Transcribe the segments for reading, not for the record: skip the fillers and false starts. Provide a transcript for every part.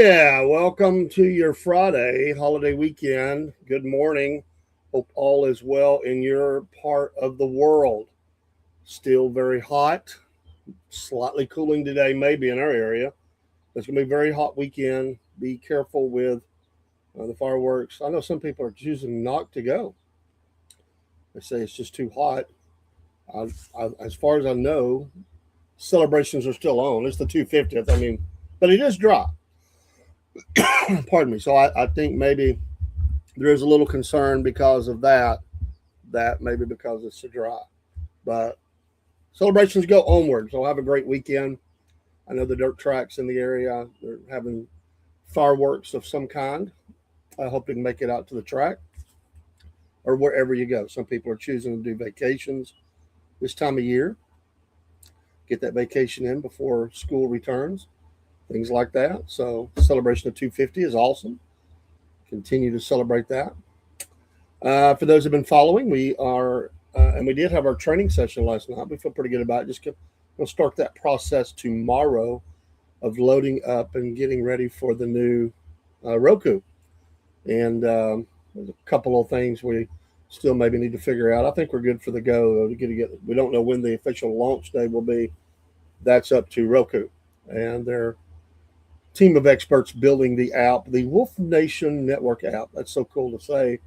Yeah, welcome to your Friday holiday weekend. Good morning. Hope all is well in your part of the world. Still very hot, slightly cooling today, maybe in our area. It's going to be a very hot weekend. Be careful with the fireworks. I know some people are choosing not to go. They say it's just too hot. As far as I know, celebrations are still on. It's the 250th. But it is dry. Pardon me. So I think maybe there is a little concern because of that. That maybe because it's so dry. But celebrations go onward. So have a great weekend. I know the dirt tracks in the area, they're having fireworks of some kind. I hope you can make it out to the track or wherever you go. Some people are choosing to do vacations this time of year, get that vacation in before school returns, things like that. So celebration of 250 is awesome. Continue to celebrate that. For those who've been following, and we did have our training session last night. We feel pretty good about it. We'll start that process tomorrow of loading up and getting ready for the new Roku. And there's a couple of things we still maybe need to figure out. I think we're good for the go. We don't know when the official launch day will be. That's up to Roku and their team of experts building the app, the Wolf Nation Network app. That's so cool to say.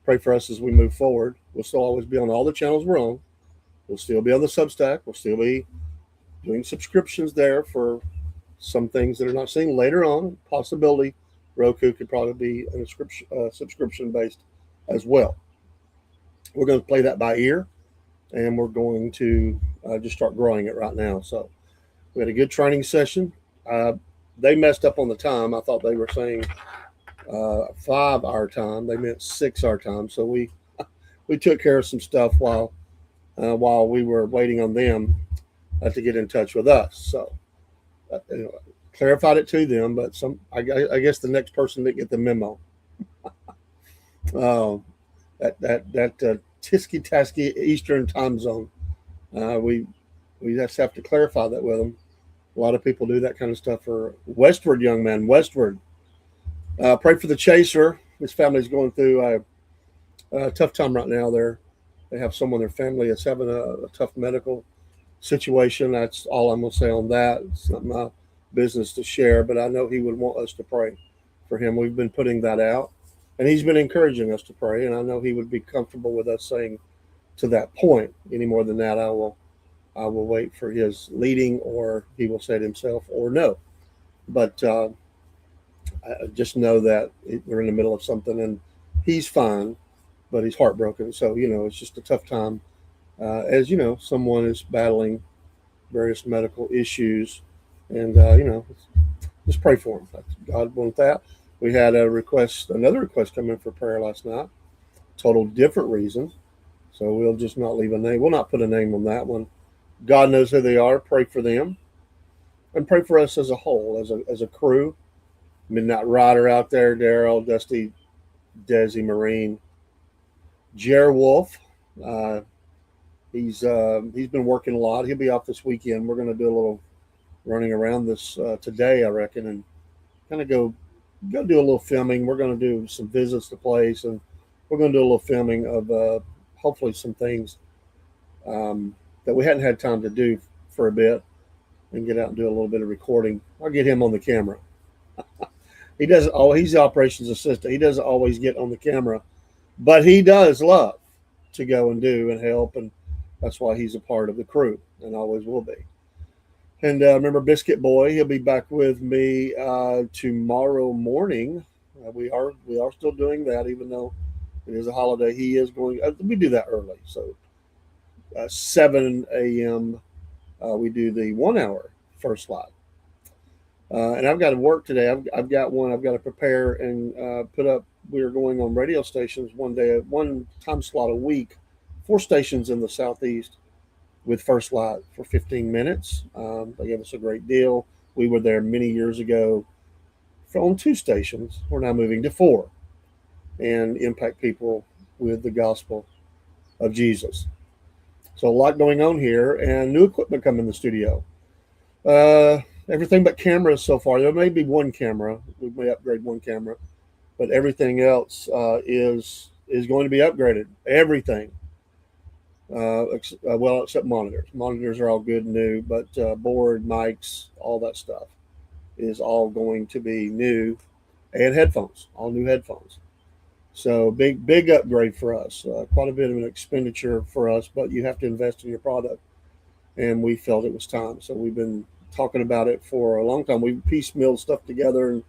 Pray for us as we move forward. We'll still always be on all the channels we're on. We'll still be on the Substack. We'll still be doing subscriptions there for some things that are not seen later on. Possibility Roku could probably be a subscription based as well. We're going to play that by ear, and we're going to just start growing it right now. So we had a good training session. They messed up on the time. I thought they were saying 5 our time. They meant 6 our time. So we took care of some stuff while we were waiting on them to get in touch with us. So clarified it to them, but I guess the next person didn't get the memo. That tisky tasky Eastern time zone. We just have to clarify that with them. A lot of people do that kind of stuff for westward, young man, westward. Pray for the chaser. His family's going through a tough time right now. They have someone in their family that's having a tough medical situation. That's all I'm going to say on that. It's not my business to share, but I know he would want us to pray for him. We've been putting that out, and he's been encouraging us to pray, and I know he would be comfortable with us saying to that point. Any more than that, I will wait for his leading, or he will say it himself, or no. But I just know that we're in the middle of something, and he's fine, but he's heartbroken. So it's just a tough time. As someone is battling various medical issues, and just pray for him. God wants that. We had another request come in for prayer last night. Total different reason. So we'll just not leave a name. We'll not put a name on that one. God knows who they are. Pray for them, and pray for us as a whole, as a crew. Midnight Rider out there, Daryl, Dusty, Desi, Marine, Jer Wolf. He's been working a lot. He'll be off this weekend. We're going to do a little running around this today, I reckon, and kind of go do a little filming. We're going to do some visits to place, and we're going to do a little filming of hopefully some things that we hadn't had time to do for a bit, and get out and do a little bit of recording. I'll get him on the camera. He's the operations assistant. He doesn't always get on the camera, but he does love to go and do and help, and that's why he's a part of the crew and always will be. And remember Biscuit Boy, he'll be back with me tomorrow morning. We are still doing that, even though it is a holiday. He is going. We do that early, so 7 a.m. We do the 1 hour first slot. And I've got to work today. I've got one. I've got to prepare and put up. We are going on radio stations one time slot a week, 4 stations in the Southeast with First Light for 15 minutes. They gave us a great deal. We were there many years ago on 2 stations. We're now moving to 4 and impact people with the gospel of Jesus. So a lot going on here, and new equipment coming in the studio. everything but cameras so far. There may be one camera. We may upgrade one camera, but everything else is going to be upgraded. Everything, well, except monitors. Monitors are all good and new, but board, mics, all that stuff is all going to be new, and headphones, all new headphones. So big upgrade for us. Quite a bit of an expenditure for us, but you have to invest in your product, and we felt it was time. So we've been talking about it for a long time. We piecemealed stuff together, and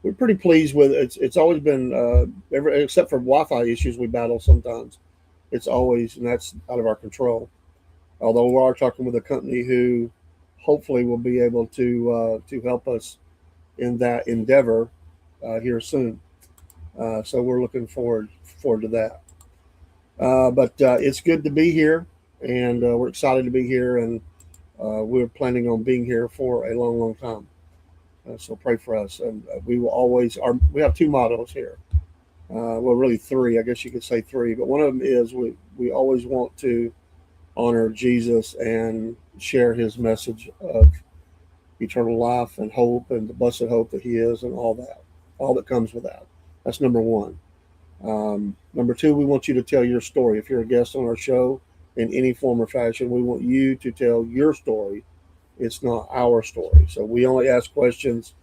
we're pretty pleased with it. It's always been except for Wi-Fi issues we battle sometimes. It's always, and that's out of our control. Although we are talking with a company who hopefully will be able to help us in that endeavor here soon. So we're looking forward to that. But it's good to be here, and we're excited to be here, and we're planning on being here for a long time. So pray for us, and we will always. We have two mottos here. Well, really three. I guess you could say three, but one of them is we always want to honor Jesus and share His message of eternal life and hope and the blessed hope that He is, and all that comes with that. That's number one. Number two, we want you to tell your story. If you're a guest on our show in any form or fashion, we want you to tell your story. It's not our story. So we only ask questions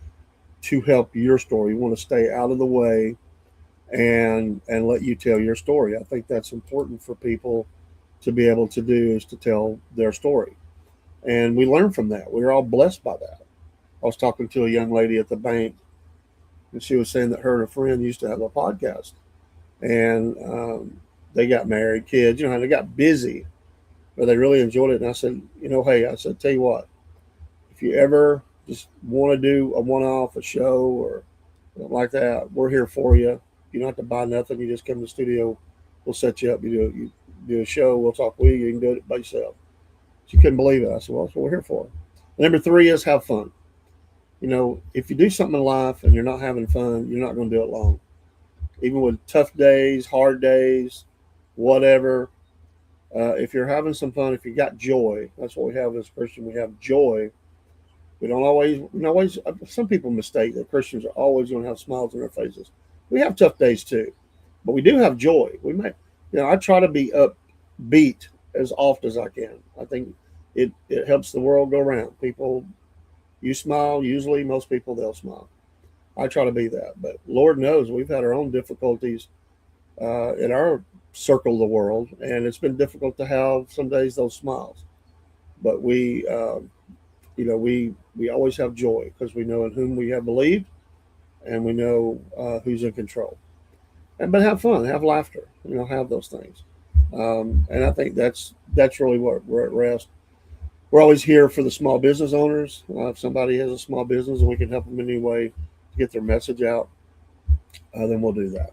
to help your story. We want to stay out of the way and let you tell your story. I think that's important for people to be able to do, is to tell their story. And we learn from that. We're all blessed by that. I was talking to a young lady at the bank, and she was saying that her and a friend used to have a podcast, and they got married, kids, how they got busy, but they really enjoyed it. And I said, hey, I said, tell you what, if you ever just want to do a one-off, a show or something like that, we're here for you. You don't have to buy nothing. You just come to the studio. We'll set you up. You do a show. We'll talk with you. You can do it by yourself. She couldn't believe it. I said, well, that's what we're here for. And number three is have fun. If you do something in life and you're not having fun, you're not going to do it long. Even with tough days, hard days, whatever, if you're having some fun, if you got joy, that's what we have as Christians. We have joy. We don't always, some people mistake that Christians are always going to have smiles on their faces. We have tough days too, but we do have joy. I try to be upbeat as often as I can. I think it helps the world go around. People, you smile, usually most people, they'll smile. I try to be that, but Lord knows we've had our own difficulties in our circle of the world, and it's been difficult to have some days those smiles. But we always have joy because we know in whom we have believed, and we know who's in control. But have fun, have laughter, have those things. And I think that's really what we're at rest. We're always here for the small business owners. If somebody has a small business and we can help them in any way to get their message out, then we'll do that.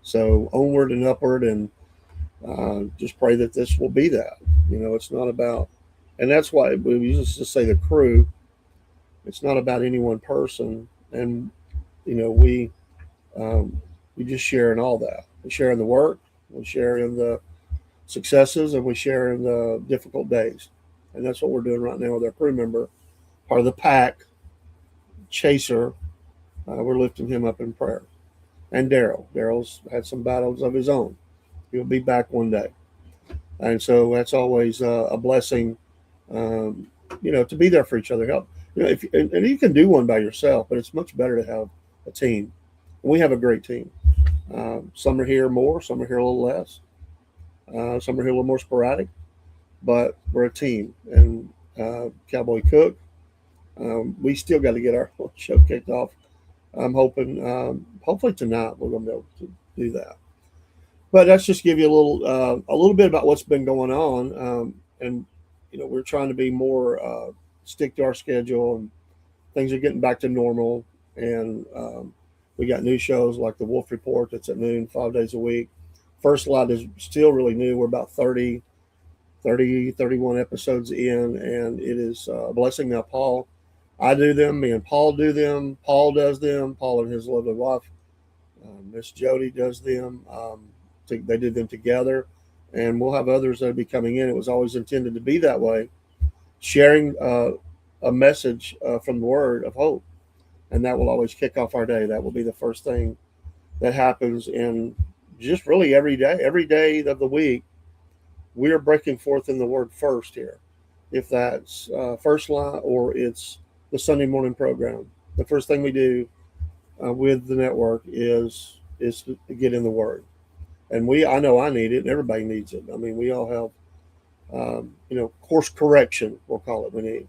So onward and upward, and just pray that this will be that. It's not about, and that's why we used to say the crew. It's not about any one person, and we just share in all that. We share in the work, we share in the successes, and we share in the difficult days. And that's what we're doing right now with our crew member, part of the pack, Chaser. We're lifting him up in prayer. And Daryl's had some battles of his own. He'll be back one day. And so that's always a blessing, to be there for each other. Help, and you can do one by yourself, but it's much better to have a team. And we have a great team. Some are here more, some are here a little less. Some are here a little more sporadic, but we're a team. And Cowboy Cook, we still got to get our show kicked off. I'm hoping, hopefully tonight we're going to be able to do that. But let's just give you a little bit about what's been going on, and we're trying to be more stick to our schedule, and things are getting back to normal. And we got new shows like the Wolf Report that's at noon 5 days a week. First Light is still really new. We're about 31 episodes in, and it is a blessing. Now, I do them, me and Paul do them. Paul does them. Paul and his lovely wife, Miss Jody, does them. They did them together, and we'll have others that will be coming in. It was always intended to be that way, sharing a message from the Word of hope, and that will always kick off our day. That will be the first thing that happens in just really every day of the week. We are breaking forth in the Word first here, if that's first line or it's the Sunday morning program. The first thing we do with the network is to get in the Word, and I know I need it, and everybody needs it. I mean, we all have course correction, we'll call it. We need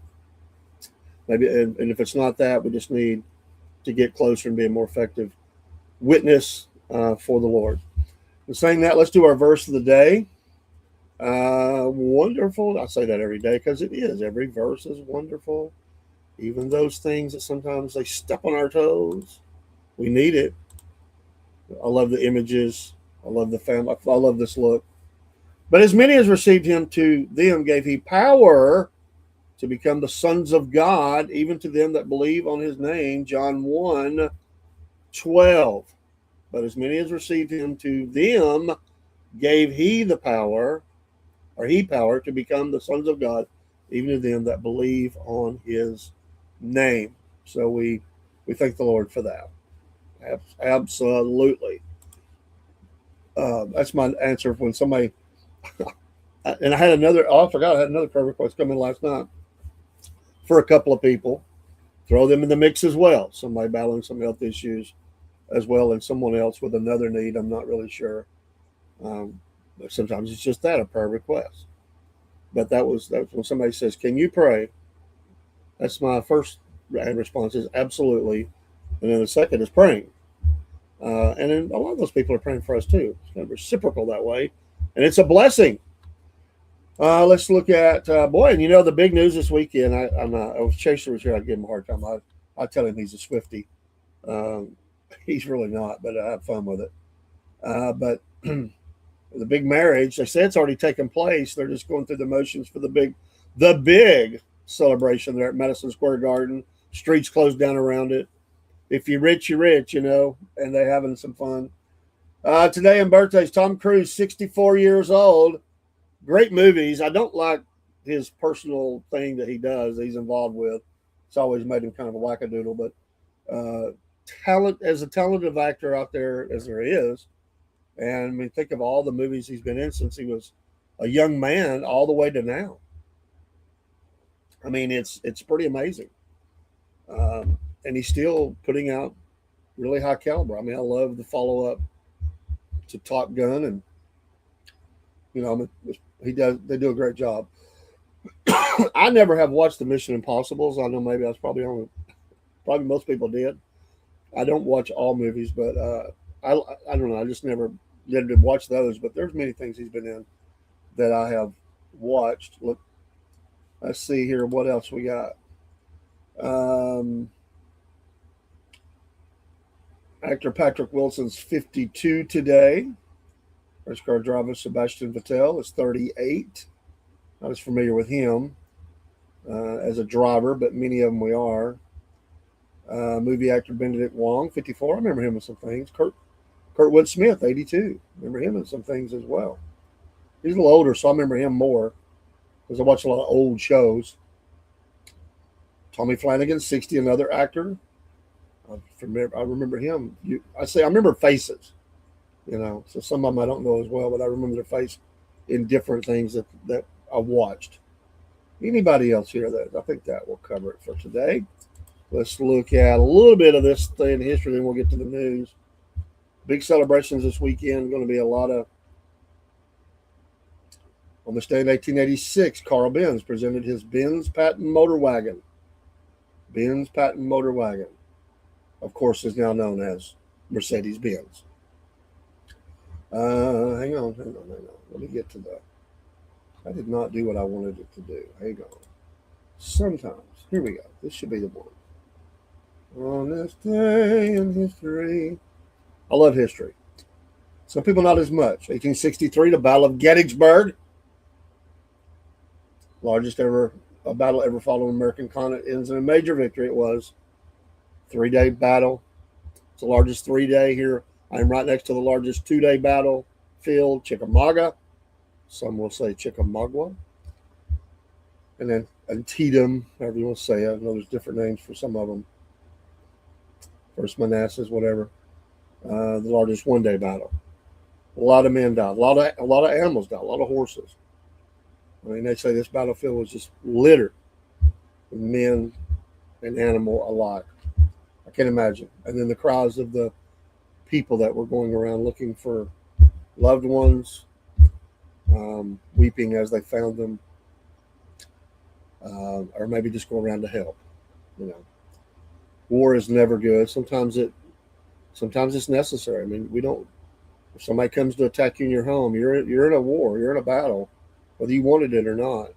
maybe, and if it's not that, we just need to get closer and be a more effective witness for the Lord. And saying that, let's do our verse of the day. Wonderful. I say that every day because it is. Every verse is wonderful. Even those things that sometimes they step on our toes, we need it. I love the images. I love the family. I love this look. But as many as received him, to them gave he power to become the sons of God, even to them that believe on his name. John 1:12. But as many as received him, to them gave he the power, or he power, to become the sons of God, even to them that believe on his name. So we thank the Lord for that. Absolutely. That's my answer when somebody, and I had another, oh, I forgot I had another prayer request come in last night for a couple of people. Throw them in the mix as well. Somebody battling some health issues as well, and someone else with another need. I'm not really sure. But sometimes it's just that, a prayer request. But that's when somebody says, "Can you pray?" That's my first response is absolutely, and then the second is praying. And then a lot of those people are praying for us too. It's kind of reciprocal that way, and it's a blessing. Let's look at boy, and the big news this weekend. If Chaser was here, I'd give him a hard time. I tell him he's a Swiftie. He's really not, but I have fun with it. But the big marriage, they say it's already taken place. They're just going through the motions for the big celebration there at Madison Square Garden. Streets closed down around it. If you're rich, you're rich, and they're having some fun. Today in birthdays, Tom Cruise, 64 years old. Great movies. I don't like his personal thing that he does, that he's involved with. It's always made him kind of a wackadoodle, but as a talented actor out there as there is, and I mean, think of all the movies he's been in since he was a young man all the way to now. I mean, it's pretty amazing. And he's still putting out really high caliber. I mean, I love the follow up to Top Gun, and they do a great job. I never have watched the Mission Impossibles. I know maybe I was probably most people did. I don't watch all movies, but I don't know. I just never did watch those. But there's many things he's been in that I have watched. Look, let's see here. What else we got? Actor Patrick Wilson's 52 today. Race car driver Sebastian Vettel is 38. Not as familiar with him as a driver, but many of them we are. Movie actor Benedict Wong, 54. I remember him in some things. Kurtwood Smith, 82. Remember him in some things as well. He's a little older, so I remember him more because I watch a lot of old shows. Tommy Flanagan, 60, another actor. I remember him. I remember faces, so some of them I don't know as well, but I remember their face in different things that I watched. Anybody else here? I think that will cover it for today. Let's look at a little bit of this thing in history, then we'll get to the news. Big celebrations this weekend. Going to be a lot of. On this day in 1886, Carl Benz presented his Benz patent motor wagon. Benz patent motor wagon, of course, is now known as Mercedes-Benz. Hang on. Let me get to that. I did not do what I wanted it to do. Hang on. Sometimes. Here we go. This should be the one. On this day in history. I love history. Some people not as much. 1863, the Battle of Gettysburg. Largest battle ever fought on American continent, ends in a major victory. It was 3-day battle. It's the largest 3-day here. I'm right next to the largest 2-day battlefield, Chickamauga. Some will say Chickamauga. And then Antietam, however you want to say it. I know there's different names for some of them. First Manassas, whatever. The largest one-day battle. A lot of men died. A lot of animals died. A lot of horses. I mean, they say this battlefield was just littered with men and animal alike. I can't imagine. And then the cries of the people that were going around looking for loved ones, weeping as they found them, or maybe just go around to help. You know, war is never good. Sometimes it's necessary. I mean, we don't. If somebody comes to attack you in your home, you're in a war. You're in a battle, whether you wanted it or not.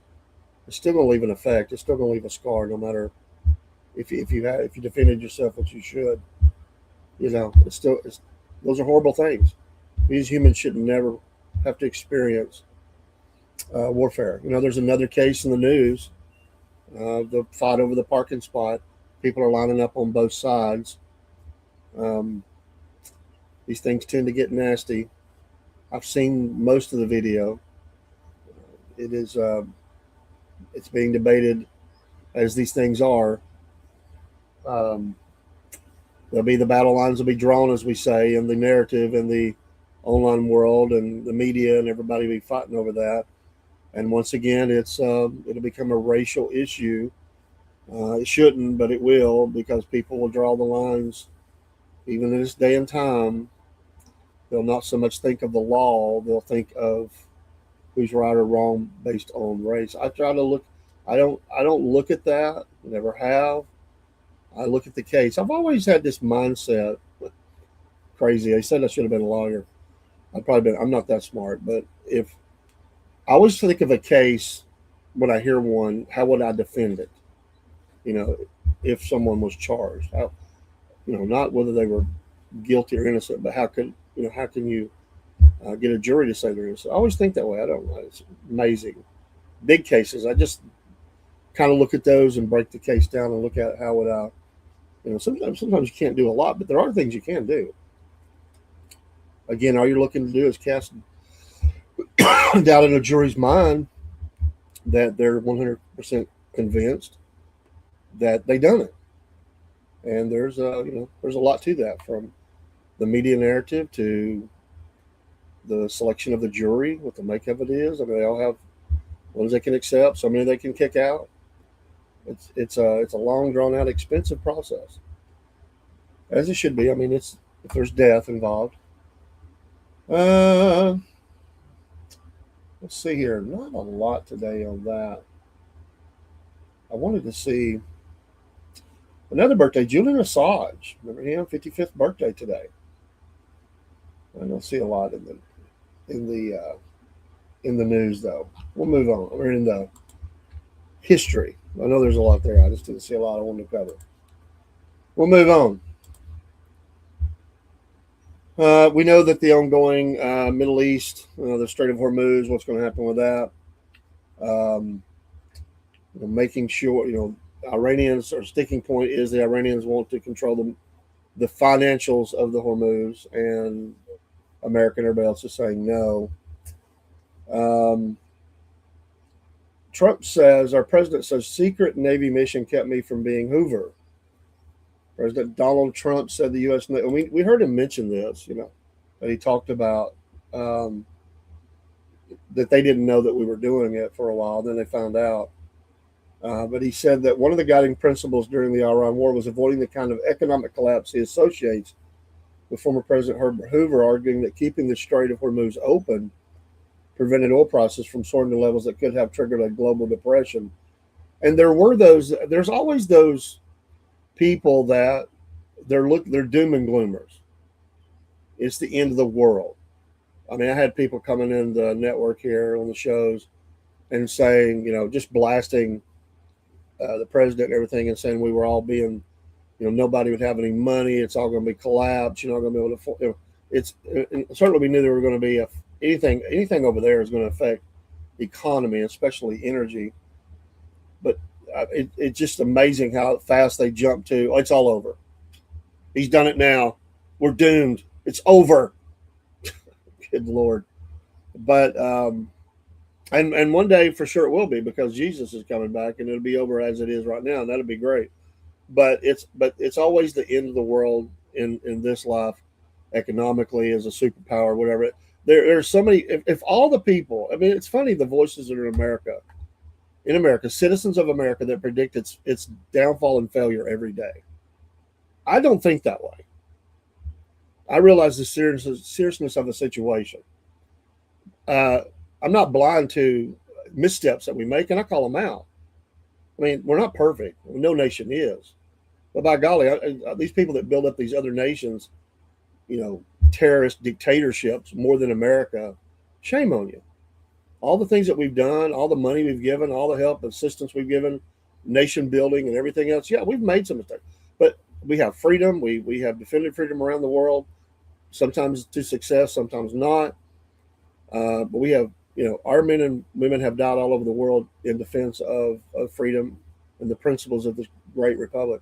It's still going to leave an effect. It's still going to leave a scar, no matter if you defended yourself, which you should. You know, those are horrible things. These humans should never have to experience warfare. You know, there's another case in the news, the fight over the parking spot. People are lining up on both sides. Um, these things tend to get nasty. I've seen most of the video. It is it's being debated as these things are. Um, there'll be the battle lines will be drawn, as we say, in the narrative in the online world, and the media and everybody will be fighting over that. And once again, it'll become a racial issue. It shouldn't, but it will, because people will draw the lines. Even in this day and time, they'll not so much think of the law; they'll think of who's right or wrong based on race. I try to look. I don't look at that. Never have. I look at the case. I've always had this mindset. Crazy. They said I should have been a lawyer. I'm not that smart, but if I always think of a case when I hear one, how would I defend it? You know, if someone was charged, not whether they were guilty or innocent, but how can you get a jury to say they're innocent? I always think that way. I don't know. It's amazing. Big cases, I just kind of look at those and break the case down and look at how would I, sometimes you can't do a lot, but there are things you can do. Again, all you're looking to do is cast doubt in a jury's mind that they're 100% convinced that they done it. And there's a lot to that, from the media narrative to the selection of the jury, what the makeup of it is. I mean, they all have ones they can accept, so many they can kick out. It's a long, drawn out, expensive process, as it should be. I mean, if there's death involved. Let's see here. Not a lot today on that. I wanted to see another birthday, Julian Assange. Remember him? 55th birthday today. I don't see a lot in the news though. We'll move on. We're in the history. I know there's a lot there. I just didn't see a lot I wanted to cover. We'll move on. We know that the ongoing Middle East, the Strait of Hormuz, what's going to happen with that? Making sure, Iranians, or sticking point is the Iranians want to control the financials of the Hormuz, and America and everybody else is saying no. Our president says, secret Navy mission kept me from being Hoover. President Donald Trump said the U.S. Navy, we heard him mention this, that he talked about that they didn't know that we were doing it for a while. Then they found out. But he said that one of the guiding principles during the Iran war was avoiding the kind of economic collapse he associates with former President Herbert Hoover, arguing that keeping the Strait of Hormuz open prevented oil prices from soaring to levels that could have triggered a global depression. And there's always those people that they're doom and gloomers. It's the end of the world. I mean, I had people coming in the network here on the shows and saying, just blasting the president and everything, and saying we were all being, nobody would have any money. It's all going to be collapsed. You're not going to be able to. And certainly we knew there were going to be anything over there is going to affect the economy, especially energy. But it's just amazing how fast they jump to, it's all over. He's done it now. We're doomed. It's over. Good Lord. But And one day for sure it will be, because Jesus is coming back and it'll be over as it is right now, and that'll be great. But it's always the end of the world in this life, economically, as a superpower, whatever. There's so many. If all the people, I mean, it's funny, the voices that are in America, citizens of America, that predict its downfall and failure every day. I don't think that way. I realize the seriousness of the situation. Uh, I'm not blind to missteps that we make, and I call them out. I mean, we're not perfect. No nation is. But by golly, these people that build up these other nations, terrorist dictatorships more than America, shame on you. All the things that we've done, all the money we've given, all the help and assistance we've given, nation building and everything else. Yeah, we've made some mistakes, but we have freedom. We have defended freedom around the world, sometimes to success, sometimes not. But we have, our men and women have died all over the world in defense of freedom and the principles of this great republic.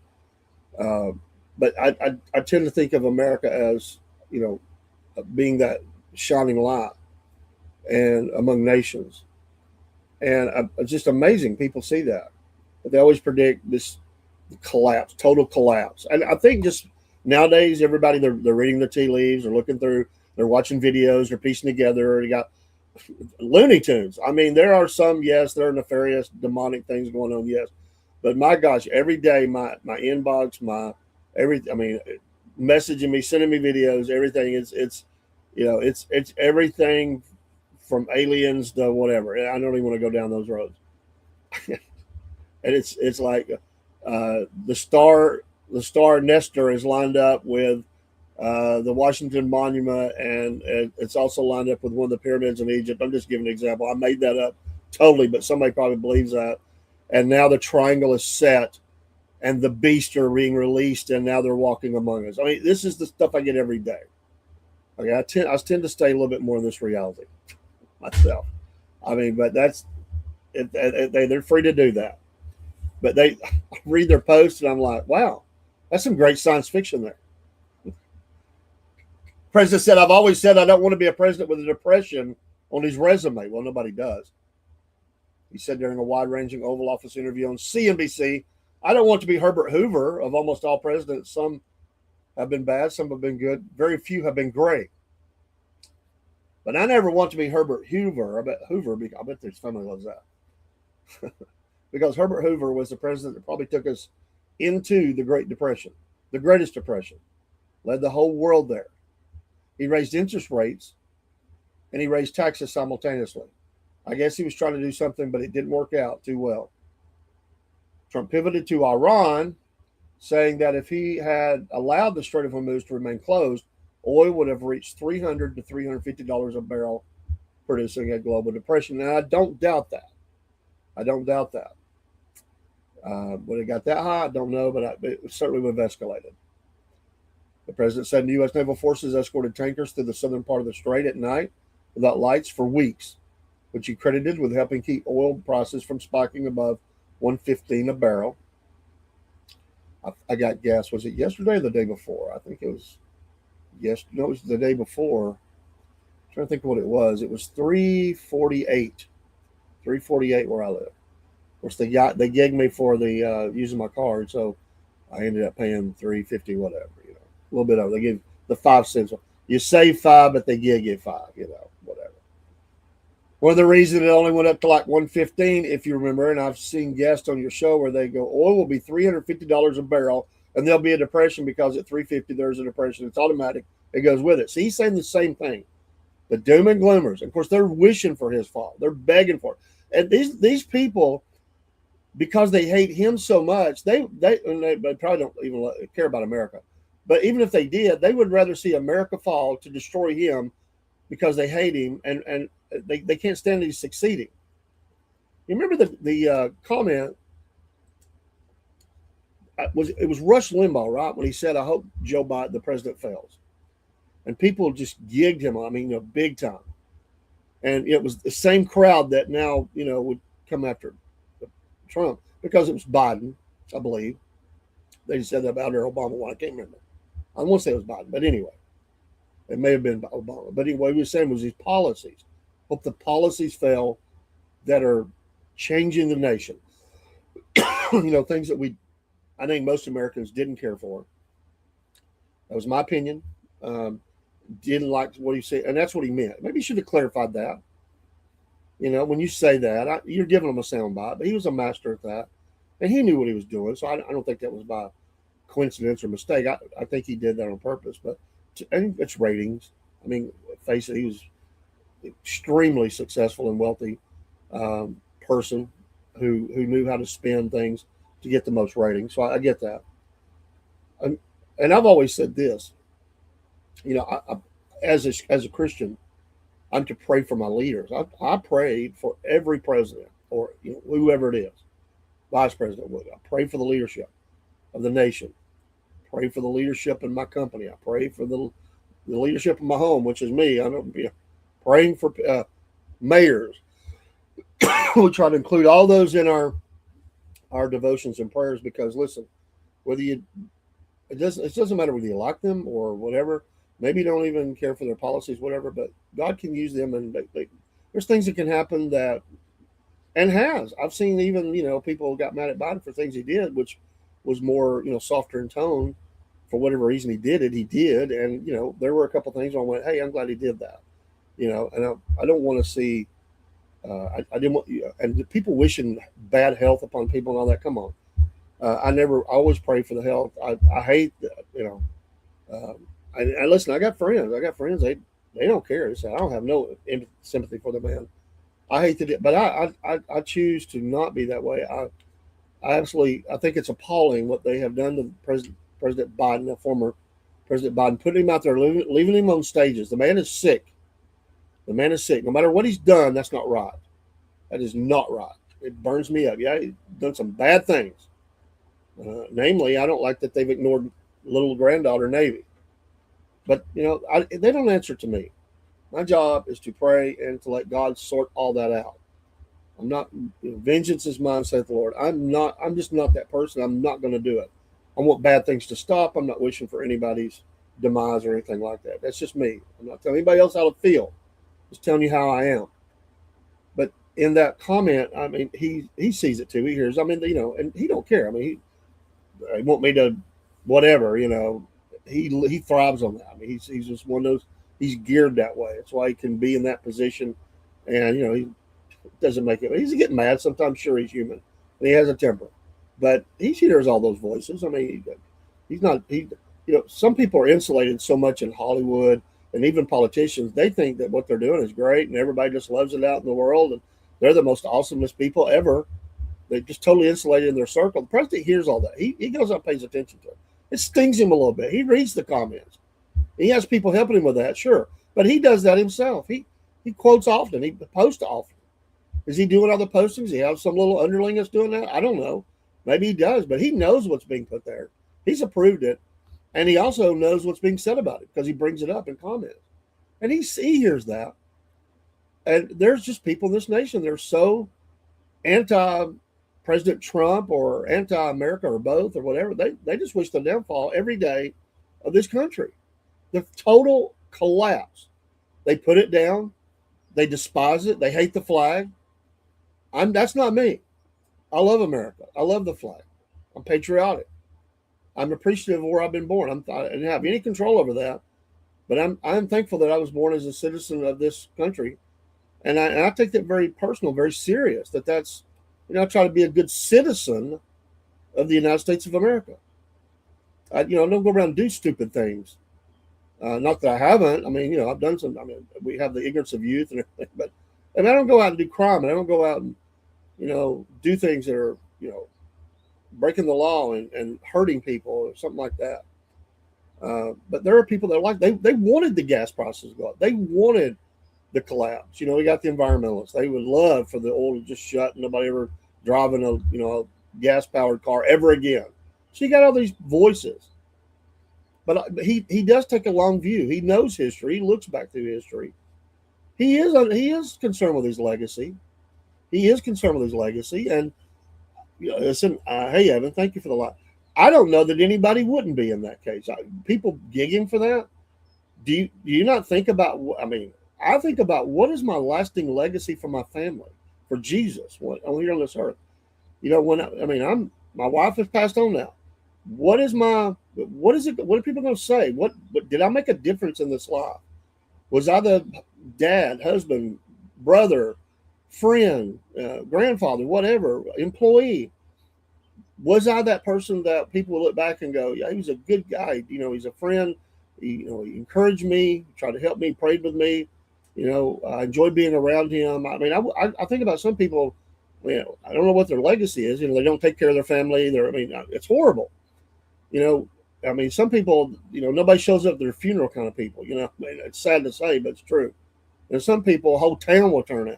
Uh, but I tend to think of America as, being that shining light and among nations. And it's just amazing. People see that. But they always predict this collapse, total collapse. And I think just nowadays, everybody, they're reading the tea leaves, they're looking through, they're watching videos, they're piecing together. You got Looney Tunes. I mean, there are some, yes, there are nefarious, demonic things going on, yes. But my gosh, every day, my inbox, I mean, messaging me, sending me videos, everything. It's everything from aliens to whatever. I don't even want to go down those roads. And it's like the star Nestor is lined up with the Washington Monument, and it's also lined up with one of the pyramids in Egypt. I'm just giving an example. I made that up totally, but somebody probably believes that. And now the triangle is set, and the beasts are being released, and now they're walking among us. I mean, this is the stuff I get every day. Okay, I tend to stay a little bit more in this reality myself. I mean, but they're free to do that. But they read their posts, and I'm like, wow, that's some great science fiction there. President said, I've always said I don't want to be a president with a depression on his resume. Well, nobody does. He said during a wide-ranging Oval Office interview on CNBC, I don't want to be Herbert Hoover of almost all presidents. Some have been bad, some have been good. Very few have been great. But I never want to be Herbert Hoover. I bet there's family loves that. Because Herbert Hoover was the president that probably took us into the Great Depression, the greatest depression, led the whole world there. He raised interest rates and he raised taxes simultaneously. I guess he was trying to do something, but it didn't work out too well. Trump pivoted to Iran, saying that if he had allowed the Strait of Hormuz to remain closed, oil would have reached $300 to $350 a barrel, producing a global depression. And I don't doubt that. Would it got that high? I don't know, but it certainly would have escalated. The president said the U.S. naval forces escorted tankers through the southern part of the strait at night without lights for weeks, which he credited with helping keep oil prices from spiking above $115 a barrel. I got gas. Was it yesterday or the day before? I think it was it was the day before. I'm trying to think of what it was. It was 348. 348 where I live. Of course, they gigged me for the using my card, so I ended up paying 350 whatever. A little bit of. They give the 5 cents. You save 5, but they gig you 5. Whatever. One of the reasons it only went up to like 115, if you remember, and I've seen guests on your show where they go, oil will be $350 a barrel, and there'll be a depression because at 350 there's a depression. It's automatic. It goes with it. So he's saying the same thing. The doom and gloomers. Of course, they're wishing for his fall. They're begging for it. And these people, because they hate him so much, they probably don't even care about America. But even if they did, they would rather see America fall to destroy him because they hate him and they can't stand that he's succeeding. You remember the comment? It was Rush Limbaugh, right, when he said, "I hope Joe Biden, the president, fails," and people just gigged him. I mean, big time. And it was the same crowd that now would come after Trump because it was Biden, I believe. They said that about Obama one. I can't remember. I won't say it was Biden, but anyway, it may have been Obama. But anyway, what he was saying was his policies. Hope the policies fail that are changing the nation. Things that I think most Americans didn't care for. That was my opinion. Um, didn't like what he said, and that's what he meant. Maybe you should have clarified that. When you say that, you're giving him a soundbite, but he was a master at that, and he knew what he was doing. So I don't think that was by coincidence or mistake. I think he did that on purpose. But I think it's ratings. I mean, face it, he was extremely successful and wealthy person who knew how to spin things to get the most ratings. So I get that. And I've always said this. As a Christian, I'm to pray for my leaders. I prayed for every president or whoever it is, vice president would. I pray for the leadership of the nation. Pray for the leadership in my company. I pray for the leadership in my home, which is me. Praying for mayors. We try to include all those in our devotions and prayers because listen, it doesn't matter whether you like them or whatever. Maybe you don't even care for their policies, whatever. But God can use them, and there's things that can happen and has. I've seen even people got mad at Biden for things he did, which was more softer in tone. For whatever reason he did it, and there were a couple things where I went, hey, I'm glad he did that. And I don't want to see. I didn't want, and people wishing bad health upon people and all that. Come on, I always pray for the health. I hate that. I listen. I got friends. They don't care. They say I don't have no sympathy for the man. I hate to do, but I choose to not be that way. I think it's appalling what they have done to President Biden, the former President Biden, putting him out there, leaving him on stages. The man is sick. The man is sick. No matter what he's done, that's not right. That is not right. It burns me up. Yeah, he's done some bad things. Namely, I don't like that they've ignored little granddaughter Navy. But, they don't answer to me. My job is to pray and to let God sort all that out. I'm not, vengeance is mine, saith the Lord. I'm just not that person. I'm not going to do it. I want bad things to stop. I'm not wishing for anybody's demise or anything like that. That's just me. I'm not telling anybody else how to feel. Just telling you how I am. But in that comment, I mean, he sees it too. He hears, and he don't care. I mean, he want me to whatever, he thrives on that. I mean, he's just one of those, he's geared that way. That's why he can be in that position. And, he doesn't make it. He's getting mad sometimes. Sure, he's human. And he has a temper. But he hears all those voices. I mean, he's not, some people are insulated so much in Hollywood and even politicians. They think that what they're doing is great and everybody just loves it out in the world. And they're the most awesomest people ever. They're just totally insulated in their circle. The president hears all that. He goes up and pays attention to it. It stings him a little bit. He reads the comments. He has people helping him with that, sure. But he does that himself. He quotes often. He posts often. Is he doing other postings? Does he have some little underling that's doing that? I don't know. Maybe he does, but he knows what's being put there. He's approved it. And he also knows what's being said about it because he brings it up in comments. And he hears that. And there's just people in this nation that are so anti-President Trump or anti-America or both or whatever. They just wish the downfall every day of this country. The total collapse. They put it down. They despise it. They hate the flag. That's not me. I love America. I love the flag. I'm patriotic. I'm appreciative of where I've been born. I didn't have any control over that, but I'm thankful that I was born as a citizen of this country, and I take that very personal, very serious. That's I try to be a good citizen of the United States of America. I don't go around and do stupid things. Not that I haven't. I mean, I've done some. I mean, we have the ignorance of youth and everything, but I don't go out and do crime, and I don't go out and do things that are breaking the law and hurting people or something like that. But there are people that they wanted the gas prices to go up. They wanted the collapse. We got the environmentalists. They would love for the oil to just shut and nobody ever driving a gas powered car ever again. So you got all these voices. But he does take a long view. He knows history. He looks back through history. He is concerned with his legacy. And listen, hey Evan, thank you for the lot. I don't know that anybody wouldn't be in that case. People gigging for that. Do you not think about? I mean, I think about what is my lasting legacy for my family, for Jesus here on this earth. My wife has passed on now. What is it? What are people going to say? What did I make a difference in this life? Was I the dad, husband, brother, friend, grandfather, whatever, employee? Was I that person that people will look back and go, yeah, he was a good guy. He's a friend. He encouraged me, tried to help me, prayed with me. I enjoyed being around him. I think about some people, I don't know what their legacy is. They don't take care of their family. It's horrible. Some people, nobody shows up at their funeral kind of people. It's sad to say, but it's true. And some people, a whole town will turn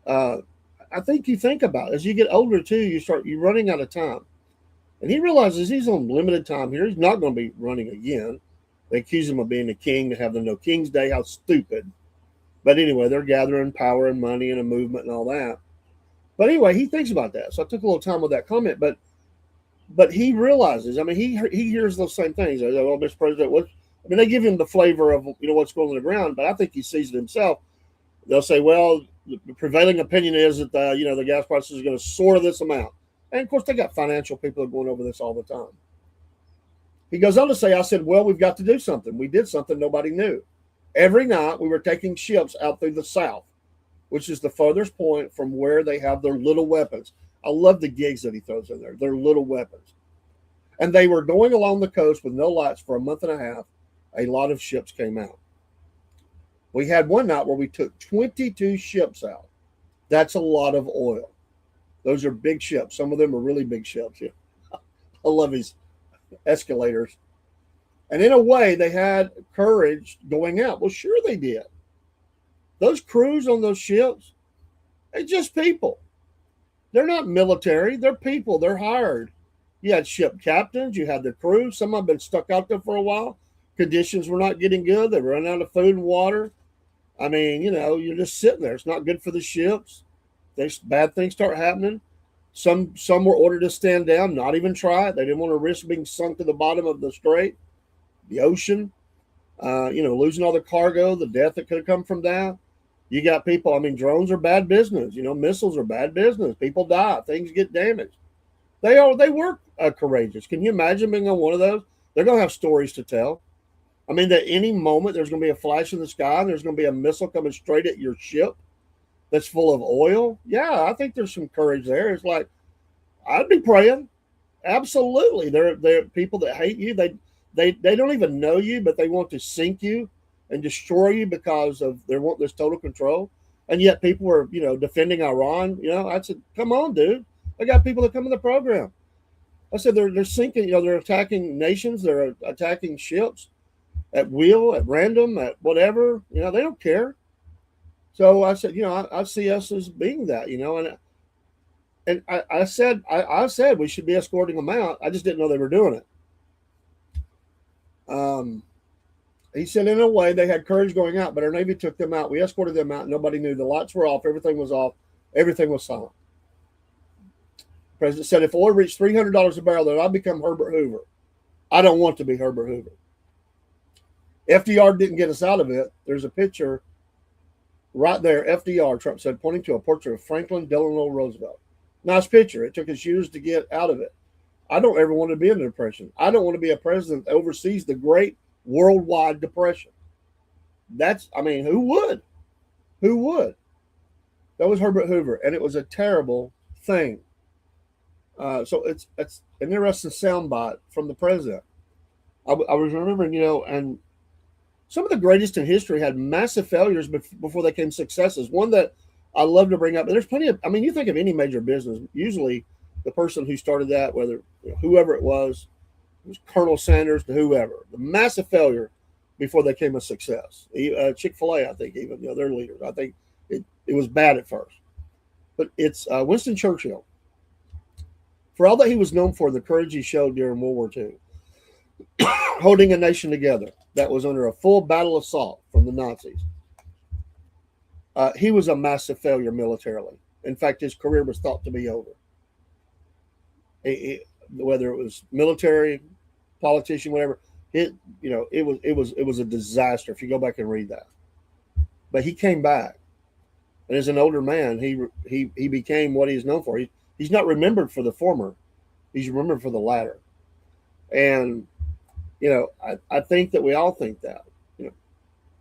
out. I think you think about it. As you get older too, you're running out of time. And he realizes he's on limited time here. He's not going to be running again. They accuse him of being a king. They have the No King's Day. How stupid. But anyway, they're gathering power and money and a movement and all that. But anyway, he thinks about that. So I took a little time with that comment. But he realizes, he hears those same things. Oh, Mr. President, they give him the flavor of, what's going on the ground. But I think he sees it himself. They'll say, well, the prevailing opinion is that, the gas prices are going to soar to this amount. And, of course, they got financial people that are going over this all the time. He goes on to say, I said, well, we've got to do something. We did something nobody knew. Every night we were taking ships out through the south, which is the furthest point from where they have their little weapons. I love the gigs that he throws in there. They're little weapons. And they were going along the coast with no lights for a month and a half. A lot of ships came out. We had one night where we took 22 ships out. That's a lot of oil. Those are big ships. Some of them are really big ships. Yeah. I love these escalators. And in a way, they had courage going out. Well, sure they did. Those crews on those ships, they're just people. They're not military. They're people. They're hired. You had ship captains. You had the crew. Some have been stuck out there for a while. Conditions were not getting good. They run out of food and water. You're just sitting there. It's not good for the ships. Bad things start happening. Some were ordered to stand down, not even try it. They didn't want to risk being sunk to the bottom of the strait, the ocean, losing all the cargo, the death that could have come from that. You got people, drones are bad business. Missiles are bad business. People die. Things get damaged. They were courageous. Can you imagine being on one of those? They're going to have stories to tell. That any moment there's going to be a flash in the sky and there's going to be a missile coming straight at your ship that's full of oil. Yeah, I think there's some courage there. It's like, I'd be praying. Absolutely. They're people that hate you. They don't even know you, but they want to sink you and destroy you because of they want this total control. And yet people are, defending Iran. I said, come on, dude. I got people that come in the program. I said, they're sinking, they're attacking nations. They're attacking ships at will, at random, at whatever. They don't care. So I said, I see us as being that, and I said we should be escorting them out. I just didn't know they were doing it. He said, in a way, they had courage going out, but our Navy took them out. We escorted them out. Nobody knew. The lights were off. Everything was off. Everything was silent. The president said, if oil reached $300 a barrel, then I'd become Herbert Hoover. I don't want to be Herbert Hoover. FDR didn't get us out of it. There's a picture right there. FDR, Trump said, pointing to a portrait of Franklin Delano Roosevelt. Nice picture. It took us years to get out of it. I don't ever want to be in a depression. I don't want to be a president that oversees the great worldwide depression. Who would? Who would? That was Herbert Hoover, and it was a terrible thing. So it's an interesting soundbite from the president. I was remembering, and some of the greatest in history had massive failures before they came successes. One that I love to bring up, and there's plenty of, you think of any major business, usually the person who started that, whether whoever it was Colonel Sanders to whoever, the massive failure before they came a success. Chick-fil-A, I think, even, their leaders, I think it was bad at first. But it's Winston Churchill. For all that he was known for, the courage he showed during World War II, holding a nation together that was under a full battle assault from the Nazis. He was a massive failure militarily. In fact, his career was thought to be over. Whether it was military, politician, whatever, it was a disaster if you go back and read that. But he came back. And as an older man, he became what he's known for. He's not remembered for the former; he's remembered for the latter. And I think that we all think that. You know,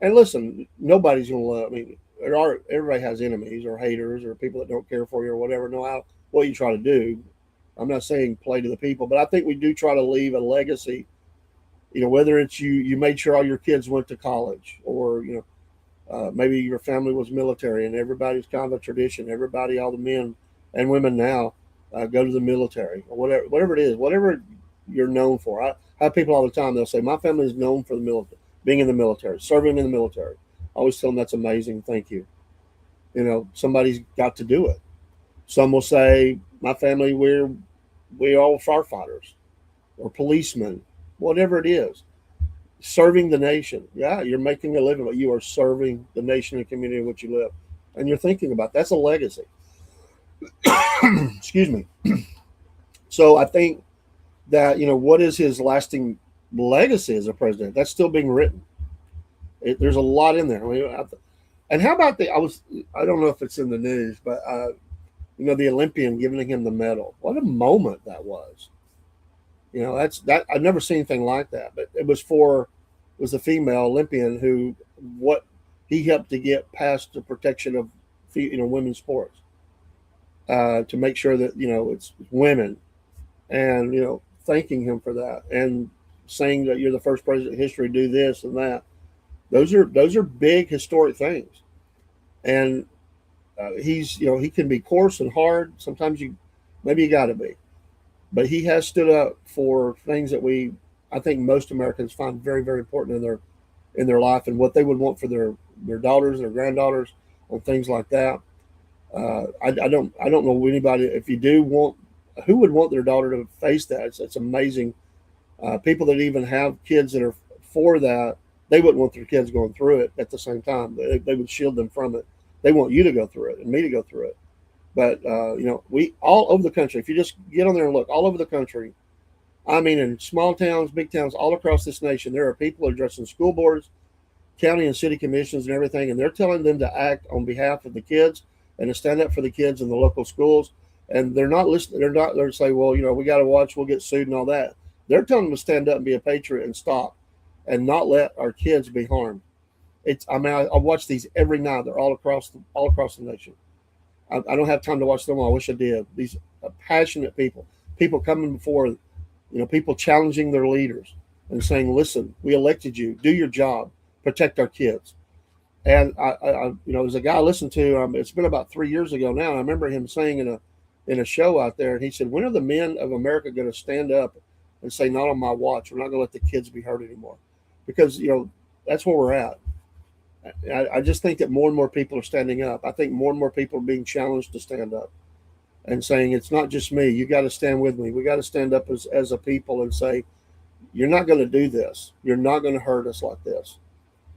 and listen, nobody's going to love. I mean, everybody has enemies or haters or people that don't care for you or whatever. Know how what you try to do. I'm not saying play to the people, but I think we do try to leave a legacy. Whether it's you made sure all your kids went to college, or maybe your family was military, and everybody's kind of a tradition. Everybody, all the men and women now, go to the military or whatever it is, whatever you're known for. I have people all the time. They'll say, "My family is known for the military, being in the military, serving in the military." I always tell them that's amazing. Thank you. Somebody's got to do it. Some will say, "My family, we're all firefighters or policemen, whatever it is." Serving the nation. Yeah, you're making a living, but you are serving the nation and community in which you live. And you're thinking about that's a legacy. Excuse me. So I think that, what is his lasting legacy as a president? That's still being written. There's a lot in there. I mean, and how about I don't know if it's in the news, but, the Olympian giving him the medal. What a moment that was. That I've never seen anything like that. But it was a female Olympian who what he helped to get past the protection of women's sports, to make sure that it's women, and thanking him for that, and saying that you're the first president in history to do this and that. Those are big historic things, and he can be coarse and hard. Sometimes maybe you got to be. But he has stood up for things that I think most Americans find very, very important in their life, and what they would want for their daughters, their granddaughters, on things like that. I don't know anybody. If you do want, who would want their daughter to face that? It's amazing. People that even have kids that are for that, they wouldn't want their kids going through it at the same time. They would shield them from it. They want you to go through it and me to go through it. But, we all over the country, if you just get on there and look all over the country, I mean, in small towns, big towns, all across this nation, there are people addressing school boards, county and city commissions and everything, and they're telling them to act on behalf of the kids and to stand up for the kids in the local schools. And they're not listening. They're saying, well, we got to watch, we'll get sued and all that. They're telling them to stand up and be a patriot and stop and not let our kids be harmed. I watch these every night. They're all across the nation. I don't have time to watch them all. I wish I did. These passionate people coming before, people challenging their leaders and saying, listen, we elected you, do your job, protect our kids. And there's a guy I listened to, it's been about 3 years ago now. I remember him saying in a show out there, and he said, when are the men of America going to stand up and say, not on my watch, we're not going to let the kids be hurt anymore? Because, that's where we're at. I just think that more and more people are standing up. I think more and more people are being challenged to stand up and saying, it's not just me. You got to stand with me. We got to stand up as a people and say, you're not going to do this. You're not going to hurt us like this.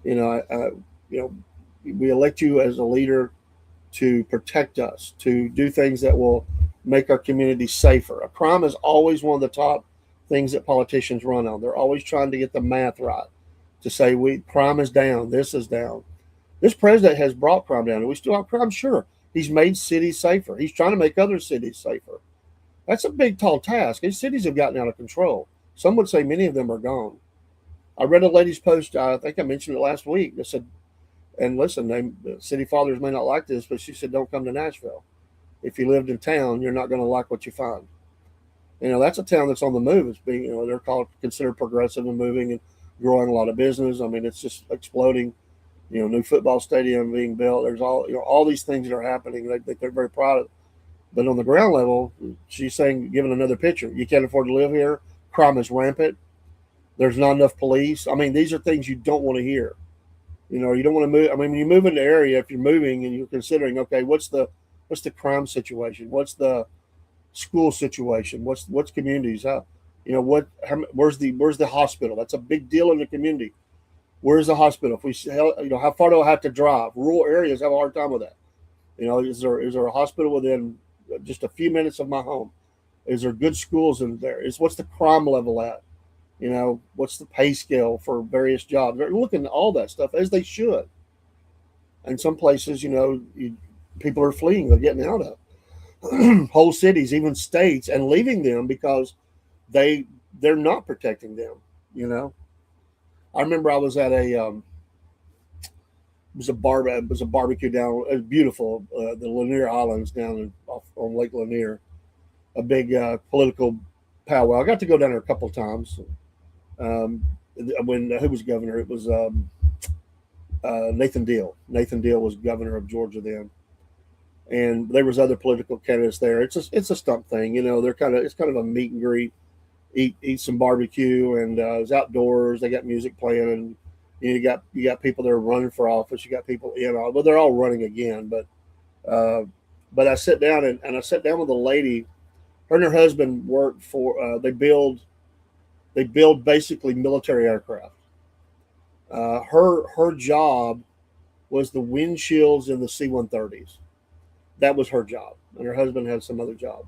We elect you as a leader to protect us, to do things that will make our community safer. A crime is always one of the top things that politicians run on. They're always trying to get the math right, to say crime is down, this is down. This president has brought crime down. We still have crime, sure. He's made cities safer. He's trying to make other cities safer. That's a big, tall task. These cities have gotten out of control. Some would say many of them are gone. I read a lady's post, I think I mentioned it last week, that said, and listen, the city fathers may not like this, but she said, don't come to Nashville. If you lived in town, you're not going to like what you find. That's a town that's on the move. It's being, they're considered progressive and moving and growing a lot of business. I mean, it's just exploding. New football stadium being built. There's all these things that are happening. They're very proud of. But on the ground level, she's saying, giving another picture, you can't afford to live here. Crime is rampant. There's not enough police. I mean, these are things you don't want to hear. You don't want to move. I mean, when you move into the area, if you're moving and you're considering, okay, what's the crime situation? What's the school situation? What's communities? Where's the hospital? That's a big deal in the community. Where's the hospital? If how far do I have to drive? Rural areas have a hard time with that. Is there a hospital within just a few minutes of my home? Is there good schools in there? What's the crime level at? What's the pay scale for various jobs? They're looking at all that stuff, as they should. And some places, people are fleeing, they're getting out of whole cities, even states, and leaving them because they're not protecting them. You know, I remember I was at it was a barbecue down. It was beautiful, the Lanier Islands down off on Lake Lanier. A big political powwow. I got to go down there a couple of times. Um, when who was governor? It was Nathan Deal. Nathan Deal was governor of Georgia then, and there was other political candidates there. It's a stump thing, you know. It's kind of a meet and greet, eat some barbecue, and it's outdoors. They got music playing, and you got people that are running for office. You got people well, they're all running again, uh, but I sit down and I sat down with a lady. Her and her husband work for they build basically military aircraft. Her job was the windshields in the C-130s. That was her job, and her husband had some other job.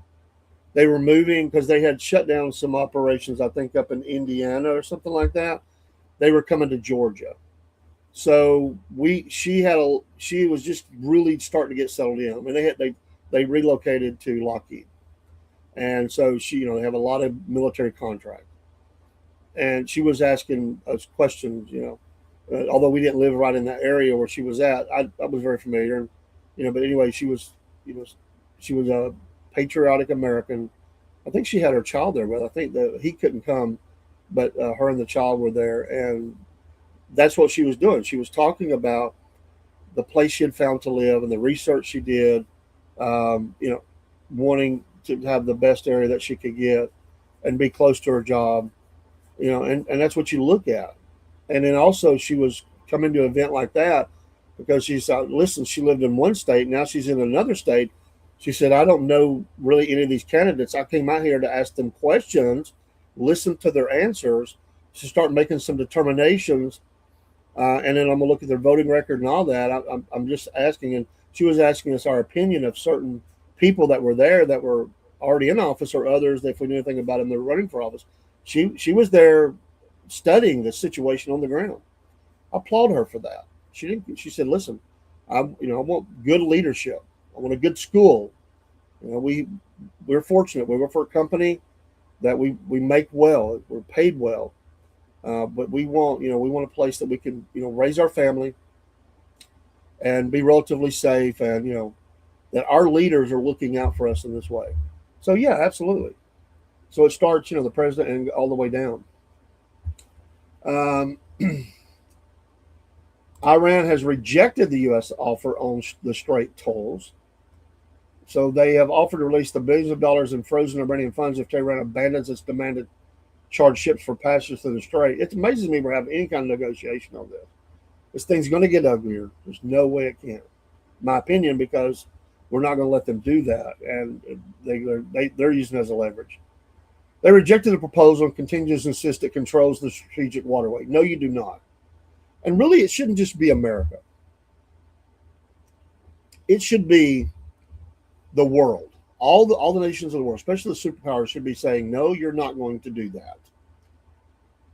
They were moving because they had shut down some operations, I think, up in Indiana or something like that. They were coming to Georgia, so she was just really starting to get settled in. I mean, they relocated to Lockheed, and so they have a lot of military contracts, and she was asking us questions, although we didn't live right in that area where she was at. I was very familiar, and but anyway, you know, she was a patriotic American. I think she had her child there, but I think that he couldn't come, but her and the child were there, and that's what she was doing. She was talking about the place she had found to live and the research she did, wanting to have the best area that she could get and be close to her job, and that's what you look at. And then also she was coming to an event like that because she said, listen, she lived in one state, now she's in another state. She said, I don't know really any of these candidates. I came out here to ask them questions, listen to their answers, to start making some determinations, and then I'm gonna look at their voting record and all that. I'm just asking, and she was asking us our opinion of certain people that were there that were already in office, or others, if we knew anything about them, that were running for office. She was there studying the situation on the ground. I applaud her for that. She didn't. She said, "Listen, I want good leadership. I want a good school. We're fortunate. We work for a company that we make well. We're paid well, but we want a place that we can raise our family and be relatively safe, and that our leaders are looking out for us in this way." So yeah, absolutely. So it starts, the president and all the way down. Um, Iran has rejected the U.S. offer on the Strait tolls. So they have offered to release the billions of dollars in frozen Iranian funds if Tehran abandons its demand to charge ships for passage through the Strait. It amazes me we're having any kind of negotiation on this. This thing's going to get uglier. There's no way it can't. My opinion, because we're not going to let them do that, and they're using it as a leverage. They rejected the proposal and continue to insist it controls the strategic waterway. No, you do not. And really, it shouldn't just be America. It should be the world. All the nations of the world, especially the superpowers, should be saying, no, you're not going to do that.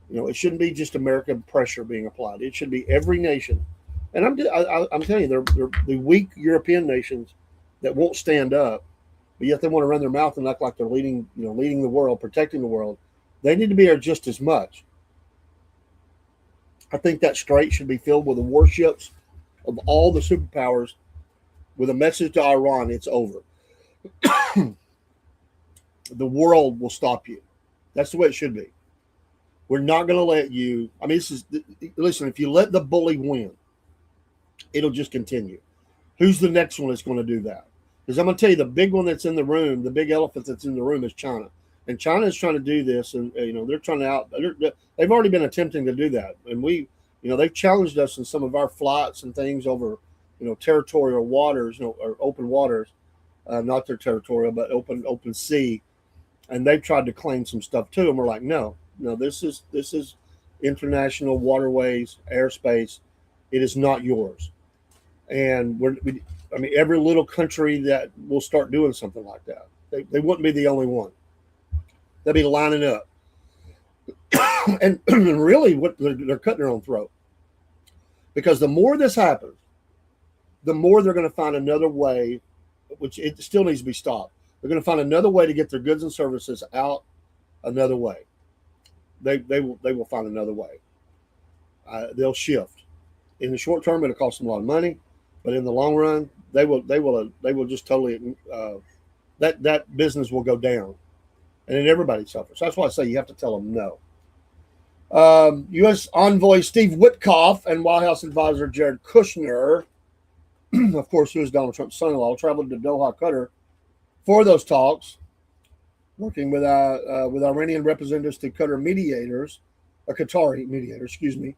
It shouldn't be just American pressure being applied. It should be every nation. And I'm telling you, they're the weak European nations that won't stand up, but yet they want to run their mouth and act like they're leading the world, protecting the world. They need to be there just as much. I think that strait should be filled with the warships of all the superpowers with a message to Iran: it's over. The world will stop you. That's the way it should be. We're not going to let you. I mean, listen, if you let the bully win, it'll just continue. Who's the next one that's going to do that? Because I'm going to tell you, the big one that's in the room, the big elephant that's in the room is China. And China is trying to do this, and they're trying to they've already been attempting to do that. And they've challenged us in some of our flights and things over, territorial waters, or open waters, not their territorial, but open sea. And they've tried to claim some stuff too. And we're like, no, this is international waterways, airspace. It is not yours. And every little country that will start doing something like that, they wouldn't be the only one. They'll be lining up. and really, what they're cutting their own throat. Because the more this happens, the more they're going to find another way, which it still needs to be stopped. They're going to find another way to get their goods and services out another way. They will find another way. They'll shift. In the short term, it'll cost them a lot of money, but in the long run, they will just totally that business will go down, and then everybody suffers. That's why I say you have to tell them no. U.S. envoy Steve Witkoff and White House advisor Jared Kushner, of course, who is Donald Trump's son-in-law, traveled to Doha, Qatar, for those talks, working with Iranian representatives to Qatari mediators, excuse me.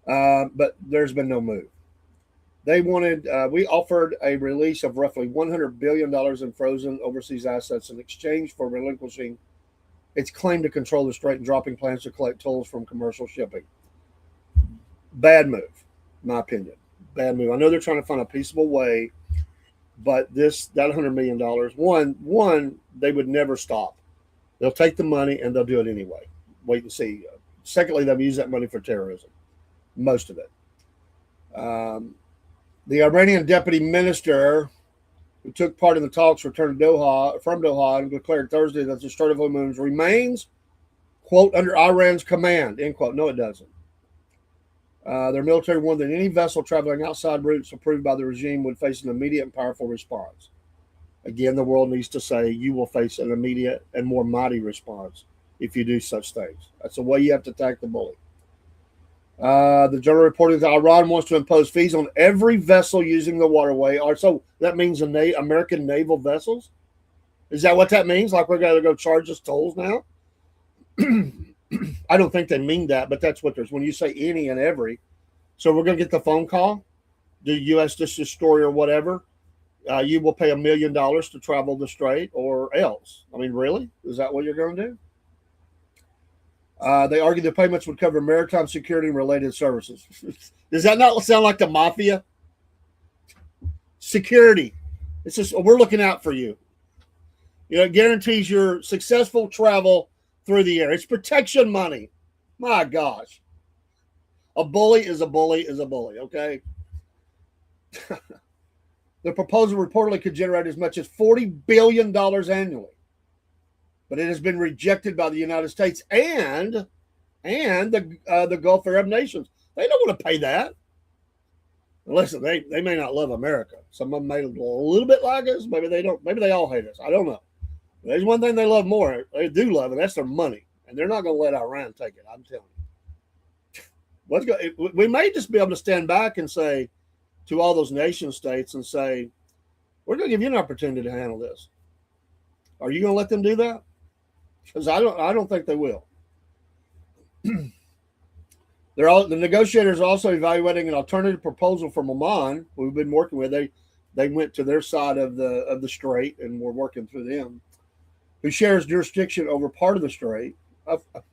But there's been no move. They wanted, we offered a release of roughly $100 billion in frozen overseas assets in exchange for relinquishing its claim to control the strait and dropping plans to collect tolls from commercial shipping. Bad move, in my opinion. Bad move. I know they're trying to find a peaceable way, but that $100 million, one, they would never stop. They'll take the money and they'll do it anyway. Wait and see. Secondly, they'll use that money for terrorism. Most of it. The Iranian deputy minister who took part in the talks returned from Doha and declared Thursday that the Strait of Hormuz remains, quote, under Iran's command, end quote. No, it doesn't. Their military warned that any vessel traveling outside routes approved by the regime would face an immediate and powerful response. Again, the world needs to say you will face an immediate and more mighty response if you do such things. That's the way you have to attack the bully. The journal reported that Iran wants to impose fees on every vessel using the waterway. So that means American naval vessels? Is that what that means? Like we're going to go charge us tolls now? I don't think they mean that, but that's what there's when you say any and every. So we're going to get the phone call, the U.S. destroyer or whatever. You will pay $1 million to travel the strait or else. I mean, really? Is that what you're going to do? They argue the payments would cover maritime security and related services. Does that not sound like the mafia? Security. It's just, we're looking out for you. You know, it guarantees your successful travel through the air. It's protection money. My gosh. A bully is a bully is a bully, okay? The proposal reportedly could generate as much as $40 billion annually. But it has been rejected by the United States and the Gulf Arab nations. They don't want to pay that. Listen, they may not love America. Some of them may a little bit like us. Maybe they don't. Maybe they all hate us. I don't know. There's one thing they love more. They do love, and that's their money. And they're not going to let Iran take it. I'm telling you. Let's go. We may just be able to stand back and say to all those nation states and say, we're going to give you an opportunity to handle this. Are you going to let them do that? Because I don't think they will. The negotiators are also evaluating an alternative proposal from Oman, who we've been working with. They went to their side of the strait, and we're working through them, who shares jurisdiction over part of the strait.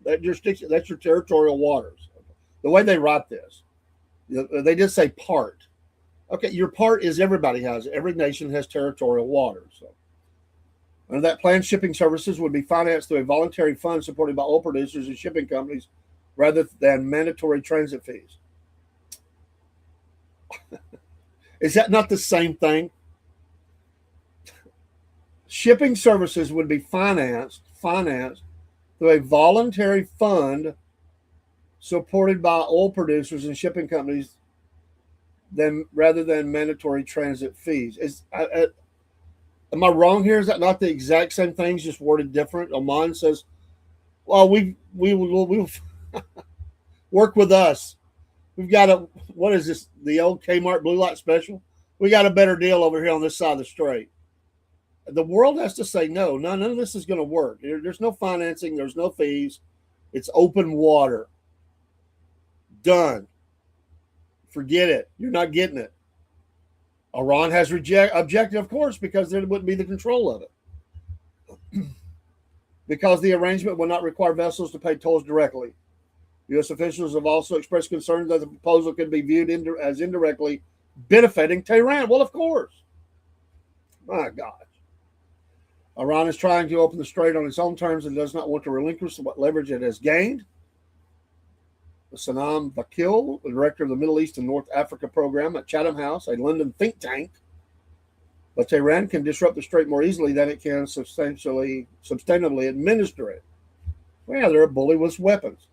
That jurisdiction, that's your territorial waters. The way they write this, they just say part. Okay, your part is everybody has it. Every nation has territorial waters. So. And that planned shipping services would be financed through a voluntary fund supported by oil producers and shipping companies rather than mandatory transit fees. Is that not the same thing? Shipping services would be financed through a voluntary fund supported by oil producers and shipping companies rather than mandatory transit fees. Am I wrong here? Is that not the exact same things, just worded different? Oman says, well, we will work with us. We've got what is this, the old Kmart Blue Light Special? We got a better deal over here on this side of the strait. The world has to say, no, none of this is going to work. There's no financing. There's no fees. It's open water. Done. Forget it. You're not getting it. Iran has objected, of course, because there wouldn't be the control of it. Because the arrangement will not require vessels to pay tolls directly. U.S. officials have also expressed concerns that the proposal could be viewed as indirectly benefiting Tehran. Well, of course. My God. Iran is trying to open the strait on its own terms and does not want to relinquish what leverage it has gained. Sanam Vakil, the director of the Middle East and North Africa program at Chatham House, a London think tank. But Tehran can disrupt the strait more easily than it can substantively administer it. Well, they're a bully with weapons.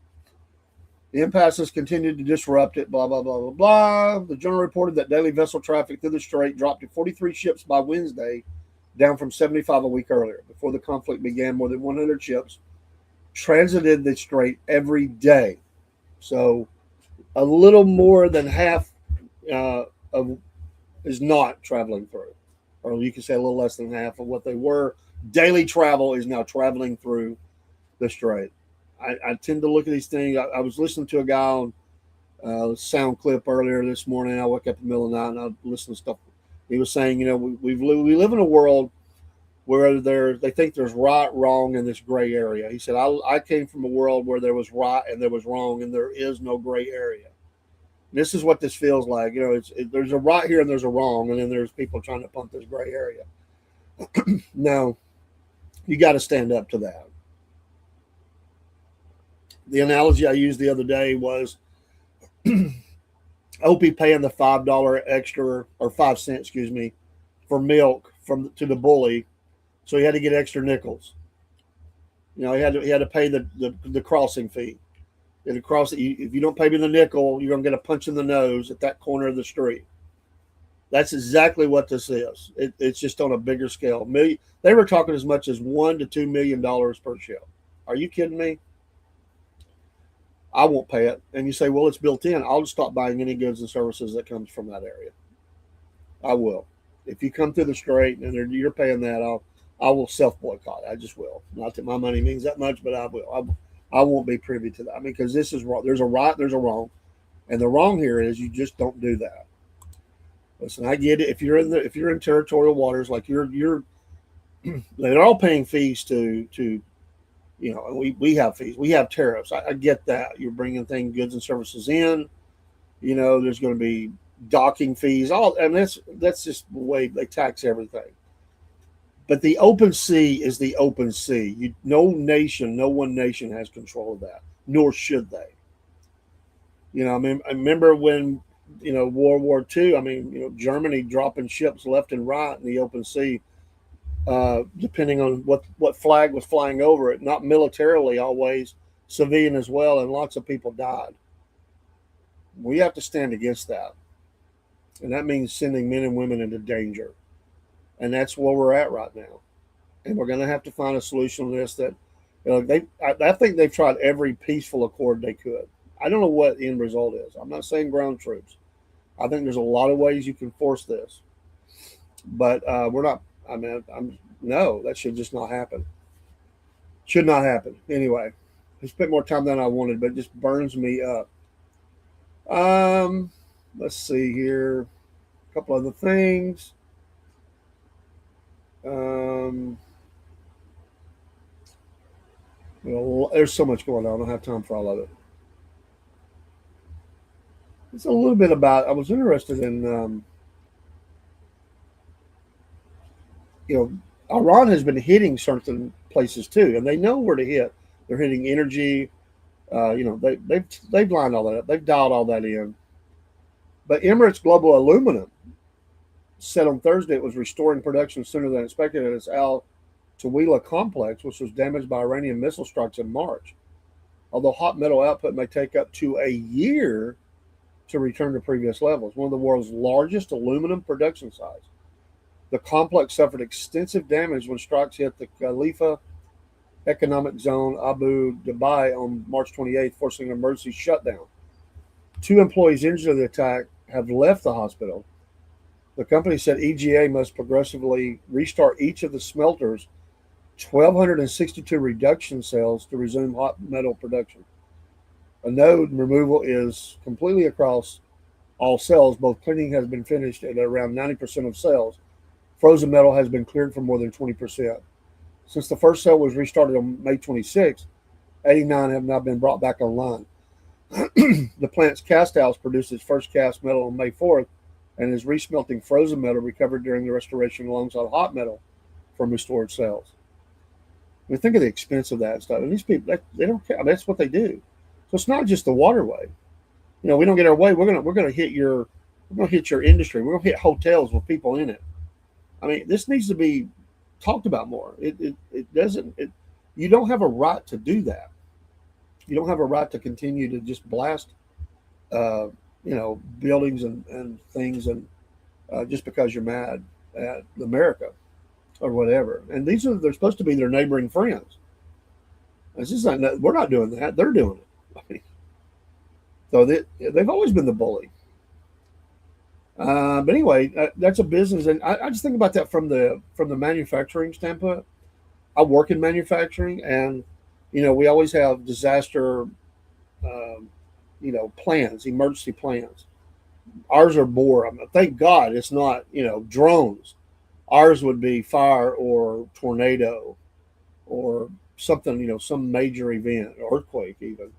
The impasse has continued to disrupt it, blah, blah, blah, blah, blah. The journal reported that daily vessel traffic through the strait dropped to 43 ships by Wednesday, down from 75 a week earlier. Before the conflict began, more than 100 ships transited the strait every day. So a little more than half is not traveling through. Or you can say a little less than half of what they were. Daily travel is now traveling through the strait. I tend to look at these things. I was listening to a guy on sound clip earlier this morning. I woke up in the middle of the night and I listened to stuff. He was saying, we live in a world where they think there's right, wrong, and this gray area. He said, I came from a world where there was right and there was wrong, and there is no gray area. This is what this feels like. There's a right here and there's a wrong, and then there's people trying to pump this gray area. Now, you got to stand up to that. The analogy I used the other day was Opie paying the $5 extra, or 5 cents, excuse me, for milk to the bully, so he had to get extra nickels. He had to pay the crossing fee. If you don't pay me the nickel, you're gonna get a punch in the nose at that corner of the street. That's exactly what this is. It's just on a bigger scale. They were talking as much as $1 to $2 million per ship. Are you kidding me? I won't pay it. And you say, well, it's built in. I'll just stop buying any goods and services that comes from that area. I will. If you come through the strait and you're paying that, I will self-boycott. I just will. Not that my money means that much, but I will. I won't be privy to that. Because this is wrong. There's a right, there's a wrong. And the wrong here is you just don't do that. Listen, I get it. If you're in territorial waters, like they're all paying fees to we have fees. We have tariffs. I get that. You're bringing goods and services in. There's going to be docking fees. That's just the way they tax everything. But the open sea is the open sea. No one nation has control of that, nor should they. I remember when, World War II, Germany dropping ships left and right in the open sea, depending on what flag was flying over it, not militarily always, civilian as well, and lots of people died. We have to stand against that. And that means sending men and women into danger. And that's where we're at right now. And we're going to have to find a solution to this that, I think they've tried every peaceful accord they could. I don't know what the end result is. I'm not saying ground troops. I think there's a lot of ways you can force this. But we're not. No, that should just not happen. Should not happen. Anyway, I spent more time than I wanted, but it just burns me up. Let's see here. A couple other things. There's so much going on. I don't have time for all of it. It's a little bit about. I was interested in. Iran has been hitting certain places too, and they know where to hit. They're hitting energy. They've lined all that up. They've dialed all that in. But Emirates Global Aluminum said on Thursday it was restoring production sooner than expected at its Al Tawila complex, which was damaged by Iranian missile strikes in March. Although hot metal output may take up to a year to return to previous levels, one of the world's largest aluminum production sites. The complex suffered extensive damage when strikes hit the Khalifa Economic Zone Abu Dhabi on March 28th, forcing an emergency shutdown. 2 employees injured in the attack have left the hospital. The company said EGA must progressively restart each of the smelter's 1,262 reduction cells to resume hot metal production. A node removal is completely across all cells. Both cleaning has been finished at around 90% of cells. Frozen metal has been cleared for more than 20%. Since the first cell was restarted on May 26th, 89 have now been brought back online. The plant's cast house produced its first cast metal on May 4th and is resmelting frozen metal recovered during the restoration alongside hot metal from restored cells. Think of the expense of that stuff. And these people, they don't care. That's what they do. So it's not just the waterway. We don't get our way. We're gonna hit your industry. We're gonna hit hotels with people in it. I mean, this needs to be talked about more. It doesn't. You don't have a right to do that. You don't have a right to continue to just blast, uh, buildings and things, and just because you're mad at America or whatever. And they're supposed to be their neighboring friends. It's just not, we're not doing that. They're doing it. I mean, so they've always been the bully. But anyway, that's a business, and I just think about that from the manufacturing standpoint. I work in manufacturing, and we always have disaster, um, plans, emergency plans. Ours are more. I mean, thank God it's not drones. Ours would be fire or tornado or something, some major event, earthquake even.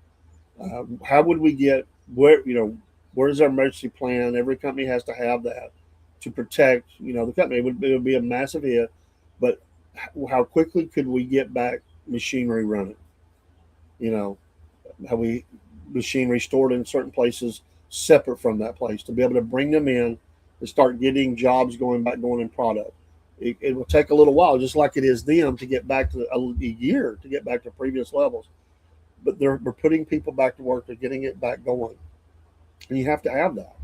How would we get where's our emergency plan? Every company has to have that to protect, the company. It would be a massive hit, but how quickly could we get back machinery running? You know, how we machinery stored in certain places separate from that place to be able to bring them in and start getting jobs going in product. It will take a little while, just like it is them to get back to a year to get back to previous levels. But we're putting people back to work. They're getting it back going, and you have to have that.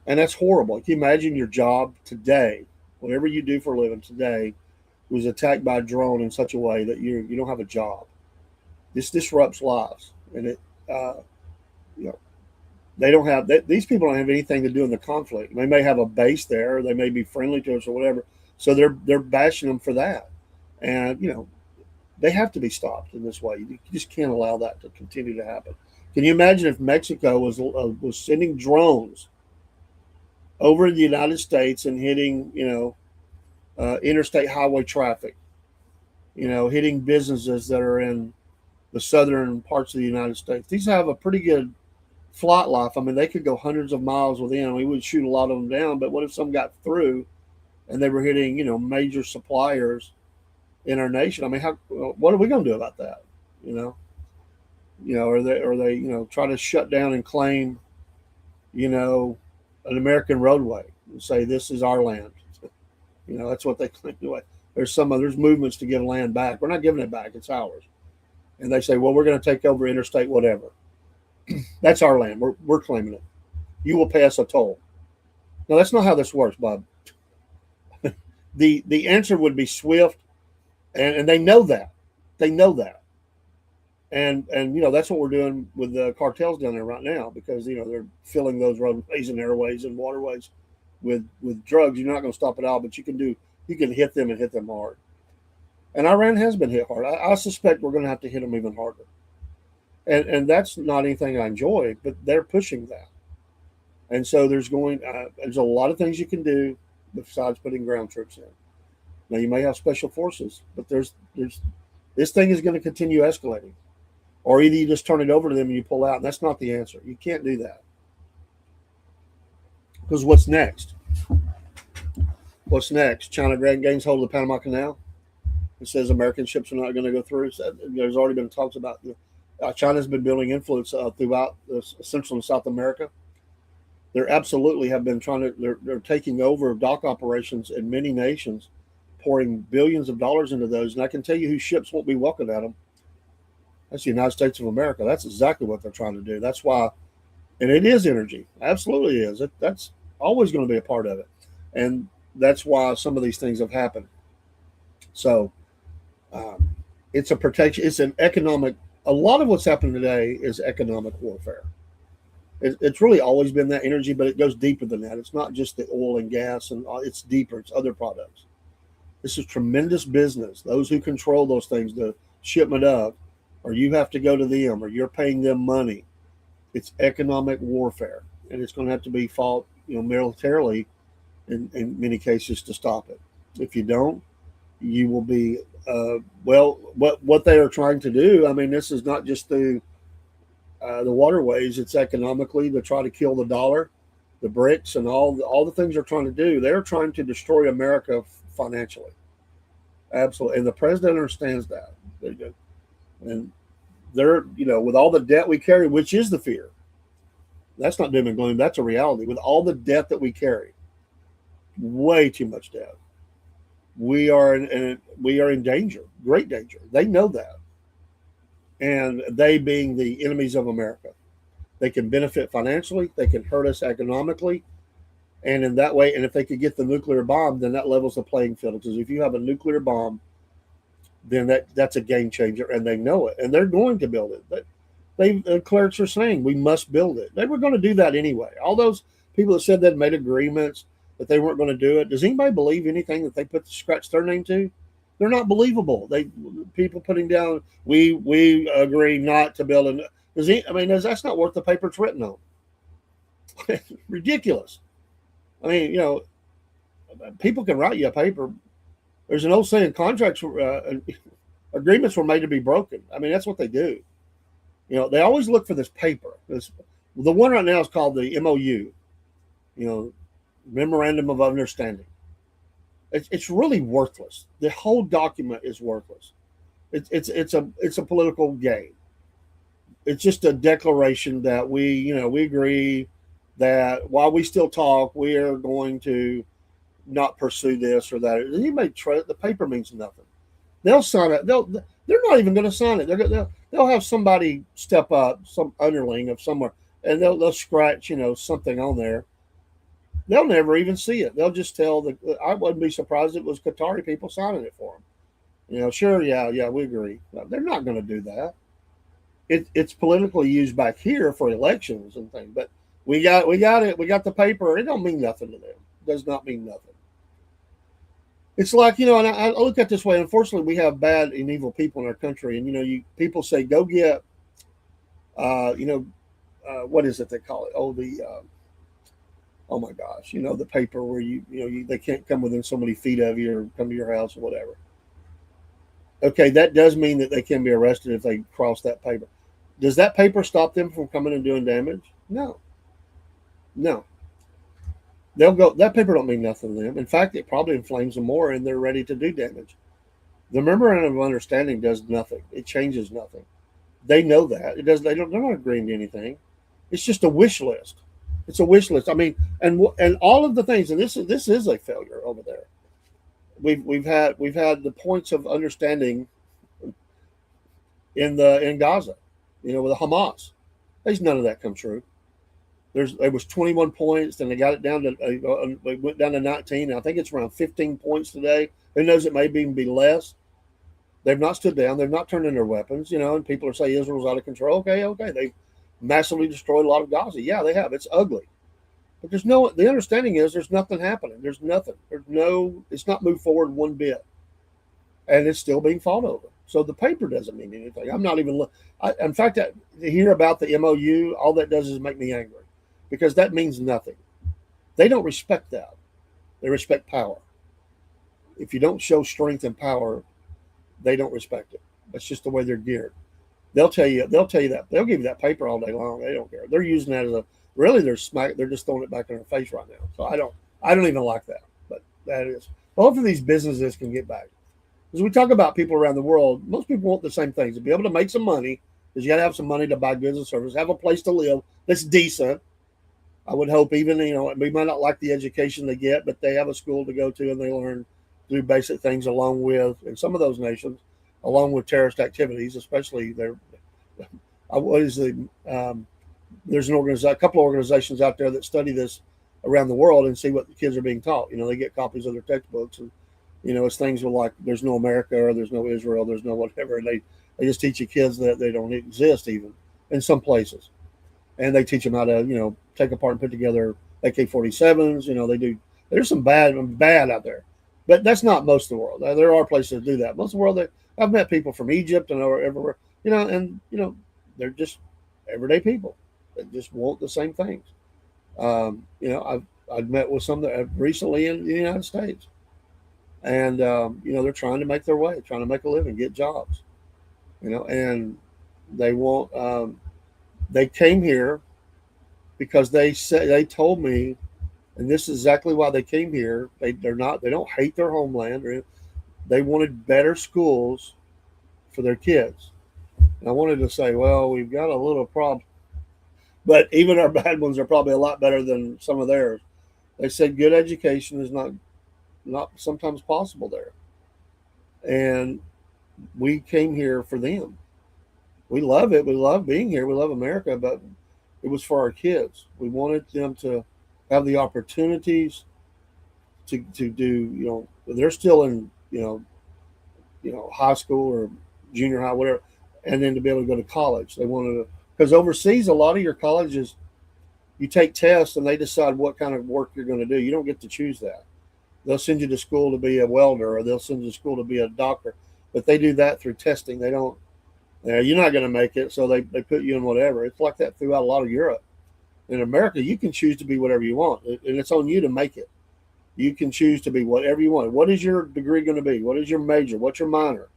And that's horrible. Can you imagine your job today, whatever you do for a living today, was attacked by a drone in such a way that you don't have a job? This disrupts lives, and uh, you know they don't have these people don't have anything to do in the conflict. They may have a base there, or they may be friendly to us or whatever. So they're bashing them for that, and they have to be stopped in this way. You just can't allow that to continue to happen. Can you imagine if Mexico was sending drones over the United States and hitting interstate highway traffic, hitting businesses that are in the southern parts of the United States? These have a pretty good flight life. I mean, they could go hundreds of miles within. We would shoot a lot of them down, but what if some got through and they were hitting major suppliers in our nation? I mean, what are we going to do about that? You know, or they try to shut down and claim an American roadway and say this is our land. That's what they claim. Anyway, there's movements to give land back. We're not giving it back; it's ours. And they say, well, we're going to take over interstate whatever. That's our land. We're claiming it. You will pay us a toll. No, that's not how this works, Bob. The answer would be swift, and they know that. They know that. And that's what we're doing with the cartels down there right now, because they're filling those roadways and airways and waterways with drugs. You're not going to stop it all, but you can hit them and hit them hard. And Iran has been hit hard. I suspect we're going to have to hit them even harder. And that's not anything I enjoy, but they're pushing that. And so there's a lot of things you can do besides putting ground troops in. Now you may have special forces, but there's this thing is going to continue escalating. Or either you just turn it over to them and you pull out. And that's not the answer. You can't do that. Because what's next? What's next? China gains hold of the Panama Canal. It says American ships are not going to go through. So there's already been talks about China's been building influence throughout Central and South America. They absolutely have been they're taking over dock operations in many nations, pouring billions of dollars into those. And I can tell you whose ships won't be welcomed at them. That's the United States of America. That's exactly what they're trying to do. That's why, and it is energy. Absolutely is. That's always going to be a part of it. And that's why some of these things have happened. So it's a protection. It's an economic. A lot of what's happening today is economic warfare. It's really always been that energy, but it goes deeper than that. It's not just the oil and gas, and it's deeper. It's other products. This is tremendous business. Those who control those things, the shipment of, or you have to go to them, or you're paying them money. It's economic warfare, and it's going to have to be fought, militarily, in many cases, to stop it. If you don't, you will be what they are trying to do. I mean, this is not just the waterways. It's economically to try to kill the dollar, the BRICS, and all the things they're trying to do. They're trying to destroy America financially. Absolutely, and the president understands that. And They're, with all the debt we carry, which is the fear. That's not doom and gloom. That's a reality. With all the debt that we carry, way too much debt, we are in danger, great danger. They know that, and they being the enemies of America, they can benefit financially, they can hurt us economically, and in that way, and if they could get the nuclear bomb, then that levels the playing field. Because if you have a nuclear bomb, then that's a game changer, and they know it, and they're going to build it. But the clerics are saying we must build it. They were going to do that anyway. All those people that said they'd made agreements that they weren't going to do it. Does anybody believe anything that they put scratch their name to? They're not believable. People putting down we agree not to build a. That's not worth the paper it's written on. Ridiculous. I mean, people can write you a paper. There's an old saying: contracts, agreements were made to be broken. I mean, that's what they do. They always look for this paper. The one right now is called the MOU. Memorandum of Understanding. It's really worthless. The whole document is worthless. It's a political game. It's just a declaration that we agree that while we still talk, we are going to not pursue this or that. The paper means nothing. They'll sign it. They're not even going to sign it. They'll have somebody step up, some underling of somewhere, and they'll scratch something on there. They'll never even see it. They'll just tell I wouldn't be surprised if it was Qatari people signing it for them. Sure, yeah, we agree. No, they're not going to do that. It's politically used back here for elections and things, but we got it. We got the paper. It don't mean nothing to them. It does not mean nothing. It's like, and I look at it this way. Unfortunately, we have bad and evil people in our country, and people say go get, what is it they call it? Oh my gosh, the paper where they can't come within so many feet of you or come to your house or whatever. Okay, that does mean that they can be arrested if they cross that paper. Does that paper stop them from coming and doing damage? No. They'll go. That paper don't mean nothing to them. In fact, it probably inflames them more, and they're ready to do damage. The memorandum of understanding does nothing. It changes nothing. They know that it does. They're not agreeing to anything. It's just a wish list. It's a wish list. I mean, and all of the things, and this is a failure over there. We've had the points of understanding in Gaza, with the Hamas. There's none of that come true. It was 21 points, then they got it down to they went down to 19. I think it's around 15 points today. Who knows? It may even be less. They've not stood down. They've not turned in their weapons. And people are saying Israel's out of control. Okay. They've massively destroyed a lot of Gaza. Yeah, they have. It's ugly. But the understanding is there's nothing happening. There's nothing. It's not moved forward one bit. And it's still being fought over. So the paper doesn't mean anything. I'm not even, in fact, to hear about the MOU, all that does is make me angry because that means nothing. They don't respect that. They respect power. If you don't show strength and power, they don't respect it. That's just the way they're geared. They'll tell you that. They'll give you that paper all day long. They don't care. They're using that as they're just throwing it back in our face right now. So I don't even like that. But that is. Hopefully these businesses can get back. As we talk about people around the world, most people want the same things. To be able to make some money, because you got to have some money to buy goods and services, have a place to live that's decent. I would hope even, we might not like the education they get, but they have a school to go to and they learn to do basic things along with, in some of those nations, along with terrorist activities, especially there's a couple of organizations out there that study this around the world and see what the kids are being taught. They get copies of their textbooks and, it's things like there's no America or there's no Israel, there's no whatever. And they just teach your kids that they don't exist even in some places. And they teach them how to, take apart and put together AK-47s. There's some bad out there, but that's not most of the world. There are places that do that. Most of the world, I've met people from Egypt and everywhere, they're just everyday people that just want the same things. I've met with some that recently in the United States. And, they're trying to make their way, trying to make a living, get jobs, and they won't, they came here because they told me, and this is exactly why they came here. They don't hate their homeland. They wanted better schools for their kids. And I wanted to say, well, we've got a little problem, but even our bad ones are probably a lot better than some of theirs. They said good education is not sometimes possible there, and we came here for them. We love it. We love being here. We love America, but it was for our kids. We wanted them to have the opportunities to do. They're still in high school or junior high, whatever, and then to be able to go to college. They wanted to, because overseas, a lot of your colleges, you take tests and they decide what kind of work you're going to do. You don't get to choose that. They'll send you to school to be a welder, or they'll send you to school to be a doctor, but they do that through testing. They don't. You're not going to make it, so they put you in whatever. It's like that throughout a lot of Europe. In America, you can choose to be whatever you want, and it's on you to make it. You can choose to be whatever you want. What is your degree going to be? What is your major? What's your minor?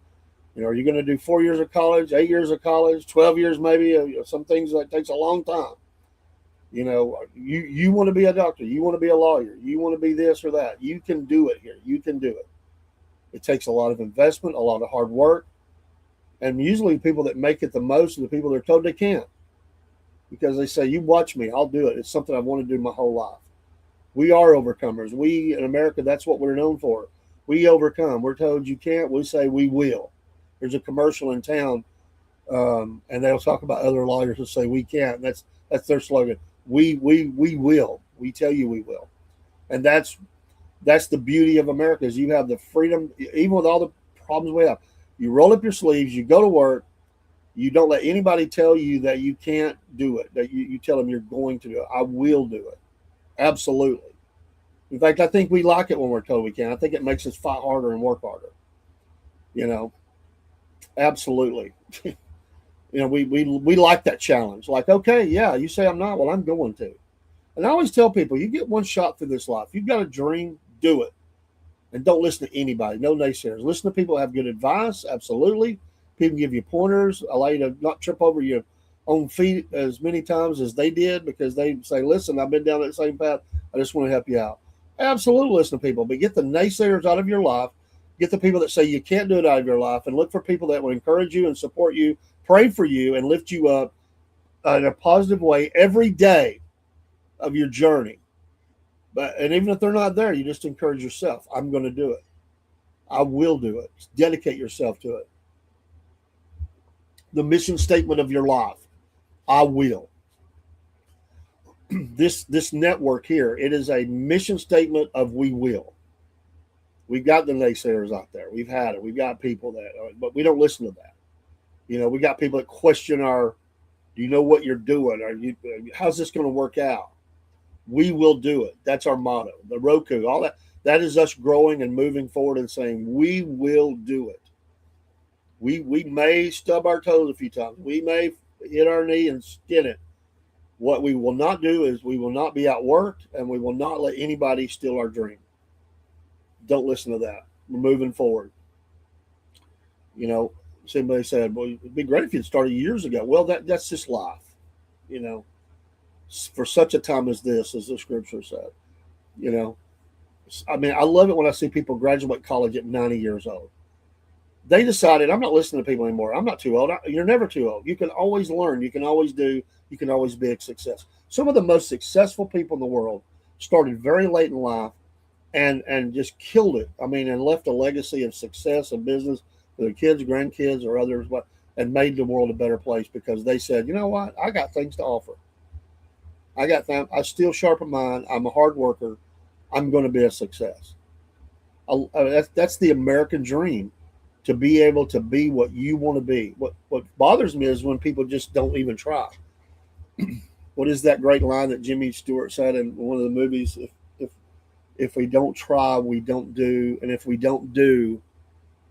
Are you going to do 4 years of college, 8 years of college, 12 years maybe? Some things that takes a long time. You want to be a doctor. You want to be a lawyer. You want to be this or that. You can do it here. You can do it. It takes a lot of investment, a lot of hard work. And usually people that make it the most are the people that are told they can't. Because they say, you watch me, I'll do it. It's something I've wanted to do my whole life. We are overcomers. We in America, that's what we're known for. We overcome. We're told you can't. We say we will. There's a commercial in town, and they'll talk about other lawyers who say we can't. That's their slogan. We will. We tell you we will. And that's the beauty of America is you have the freedom, even with all the problems we have. You roll up your sleeves, you go to work, you don't let anybody tell you that you can't do it, that you tell them you're going to do it. I will do it. Absolutely. In fact, I think we like it when we're told we can. I think it makes us fight harder and work harder. Absolutely. We like that challenge. Like, okay, yeah, you say I'm not, well, I'm going to. And I always tell people, you get one shot through this life. You've got a dream, do it. And don't listen to anybody, no naysayers. Listen to people who have good advice, absolutely. People give you pointers, allow you to not trip over your own feet as many times as they did because they say, listen, I've been down that same path. I just want to help you out. Absolutely listen to people, but get the naysayers out of your life. Get the people that say you can't do it out of your life and look for people that will encourage you and support you, pray for you, and lift you up in a positive way every day of your journey. And even if they're not there, you just encourage yourself. I'm going to do it. I will do it. Dedicate yourself to it. The mission statement of your life. I will. This network here, it is a mission statement of we will. We've got the naysayers out there. We've had it. We've got people but we don't listen to that. We got people that question do you know what you're doing? How's this going to work out? We will do it. That's our motto. The Roku, all that. That is us growing and moving forward and saying, we will do it. We may stub our toes a few times. We may hit our knee and skin it. What we will not do is we will not be outworked, and we will not let anybody steal our dream. Don't listen to that. We're moving forward. Somebody said, well, it'd be great if you'd started years ago. Well, that's just life. For such a time as this, as the scripture said. I love it when I see people graduate college at 90 years old. They decided, I'm not listening to people anymore. I'm not too old. You're never too old. You can always learn. You can always do. You can always be a success. Some of the most successful people in the world started very late in life and just killed it. And left a legacy of success and business for their kids, grandkids, or others, and made the world a better place because they said, you know what? I got things to offer. I still sharpen mine. I'm a hard worker. I'm going to be a success. That's the American dream, to be able to be what you want to be. What bothers me is when people just don't even try. What is that great line that Jimmy Stewart said in one of the movies? If we don't try, we don't do. And if we don't do,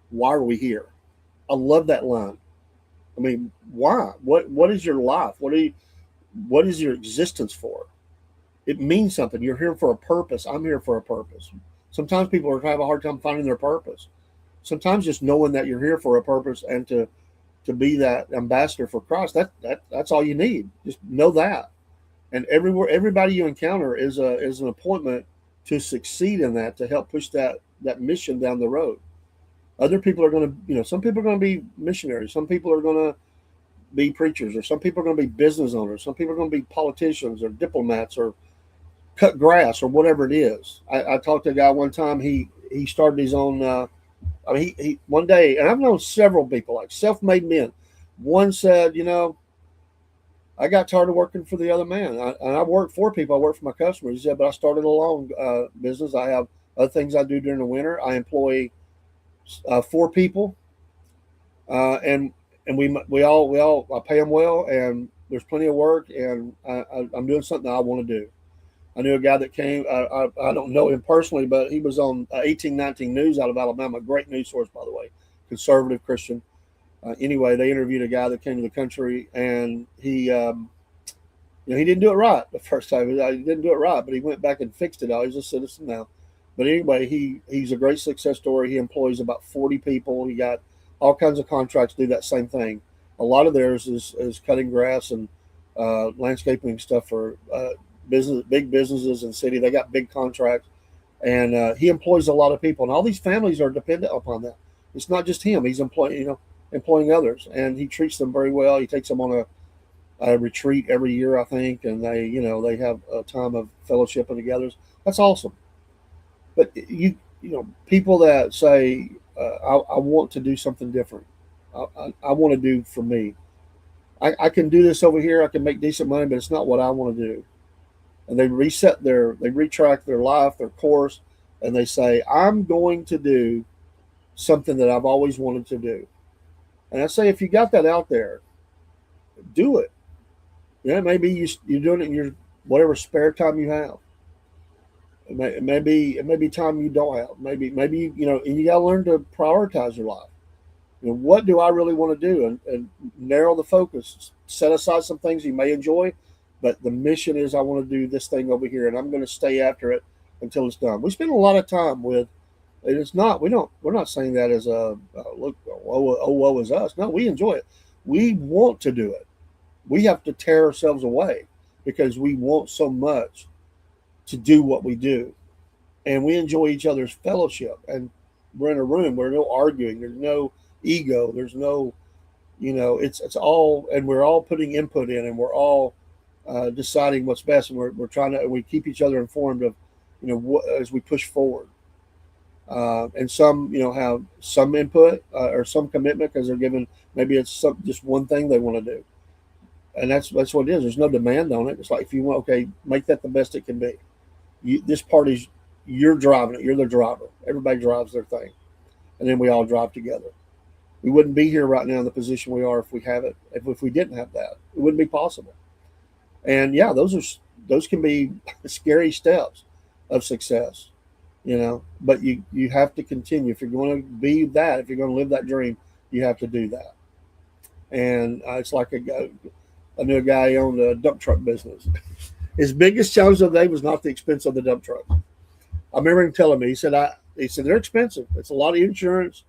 why are we here? I love that line. Why? What is your life? What is your existence for? It means something. You're here for a purpose. I'm here for a purpose. Sometimes people have a hard time finding their purpose. Sometimes just knowing that you're here for a purpose and to be that ambassador for Christ, that's all you need. Just know that. And everybody you encounter is an appointment to succeed in that, to help push that mission down the road. Other people are going to, some people are going to be missionaries. Some people are going to be preachers, or some people are going to be business owners. Some people are going to be politicians or diplomats or cut grass or whatever it is. I talked to a guy one time. He started his own. He one day, and I've known several people like self-made men. One said, I got tired of working for the other man. And I work for people. I work for my customers. He said, but I started a lawn business. I have other things I do during the winter. I employ 4 people, and we all I pay them well, and there's plenty of work, and I'm doing something I want to do. I knew a guy that came. I don't know him personally, but he was on 1819 News out of Alabama. Great news source, by the way, conservative Christian. Anyway, they interviewed a guy that came to the country, and he didn't do it right the first time. He didn't do it right, but he went back and fixed it all. He's a citizen now. But anyway, he's a great success story. He employs about 40 people. He got all kinds of contracts to do that same thing. A lot of theirs is cutting grass and landscaping stuff for big businesses in the city. They got big contracts, and he employs a lot of people. And all these families are dependent upon that. It's not just him. He's employing others, and he treats them very well. He takes them on a retreat every year, I think, and they have a time of fellowshipping together. That's awesome. But people that say I want to do something different. I want to do for me. I can do this over here. I can make decent money, but it's not what I want to do. And they retract their life, their course, and they say, I'm going to do something that I've always wanted to do. And I say, if you got that out there, do it. Maybe you're doing it in your whatever spare time you have. It may be time you don't have. Maybe and you got to learn to prioritize your life. What do I really want to do, and narrow the focus. Set aside some things you may enjoy, but the mission is I want to do this thing over here, and I'm going to stay after it until it's done. We spend a lot of time with. And it's not. We're not saying that as a look. Woe is us. No, we enjoy it. We want to do it. We have to tear ourselves away because we want so much to do what we do, and we enjoy each other's fellowship. And we're in a room. There's no arguing. There's no ego. There's no, it's all, and we're all putting input in, and we're all deciding what's best, and we're trying to. We keep each other informed of, as we push forward. And some, have some input or some commitment because they're given. Maybe it's just one thing they want to do, and that's what it is. There's no demand on it. It's like if you want, okay, make that the best it can be. This party's you're driving it. You're the driver. Everybody drives their thing, and then we all drive together. We wouldn't be here right now in the position we are if we have it. If we didn't have that, it wouldn't be possible. And yeah, those can be scary steps of success. But you have to continue. If you're going to be that, if you're going to live that dream, you have to do that. And it's like I knew a guy who owned a dump truck business. His biggest challenge of the day was not the expense of the dump truck. I remember him telling me, he said they're expensive. It's a lot of insurance,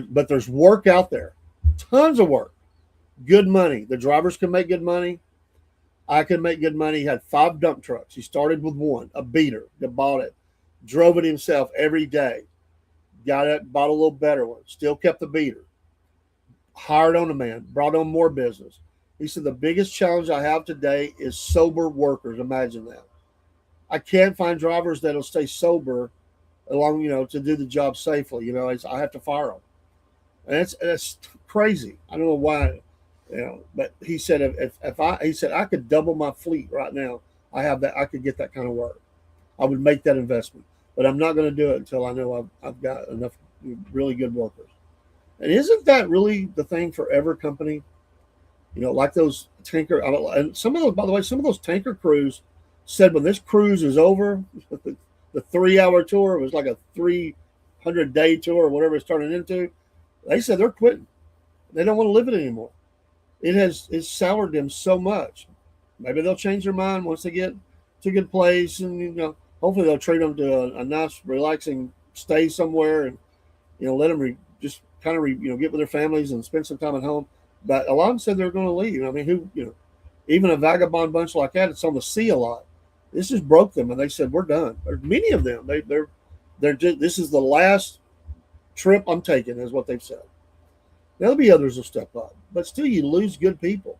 but there's work out there, tons of work, good money. The drivers can make good money. I can make good money. He had 5 dump trucks. He started with one, a beater that bought it. Drove it himself every day. Got it, bought a little better one. Still kept the beater. Hired on a man. Brought on more business. He said, the biggest challenge I have today is sober workers. Imagine that. I can't find drivers that'll stay sober along, to do the job safely. I have to fire them. And that's crazy. I don't know why, but he said, he said, I could double my fleet right now. I could get that kind of work. I would make that investment. But I'm not going to do it until I know I've got enough really good workers. And isn't that really the thing for every company? Like those tanker, and some of those, by the way, some of those tanker crews said when this cruise is over, the 3-hour tour, it was like a 300-day tour or whatever it's turning into. They said they're quitting. They don't want to live it anymore. It's soured them so much. Maybe they'll change their mind once they get to a good place, and hopefully they'll treat them to a nice, relaxing stay somewhere, and let them just kind of get with their families and spend some time at home. But a lot of them said they're going to leave. I mean, even a vagabond bunch like that, it's on the sea a lot. This just broke them, and they said we're done. There's many of them. They're just, this is the last trip I'm taking, is what they've said. There'll be others will step up, but still, you lose good people.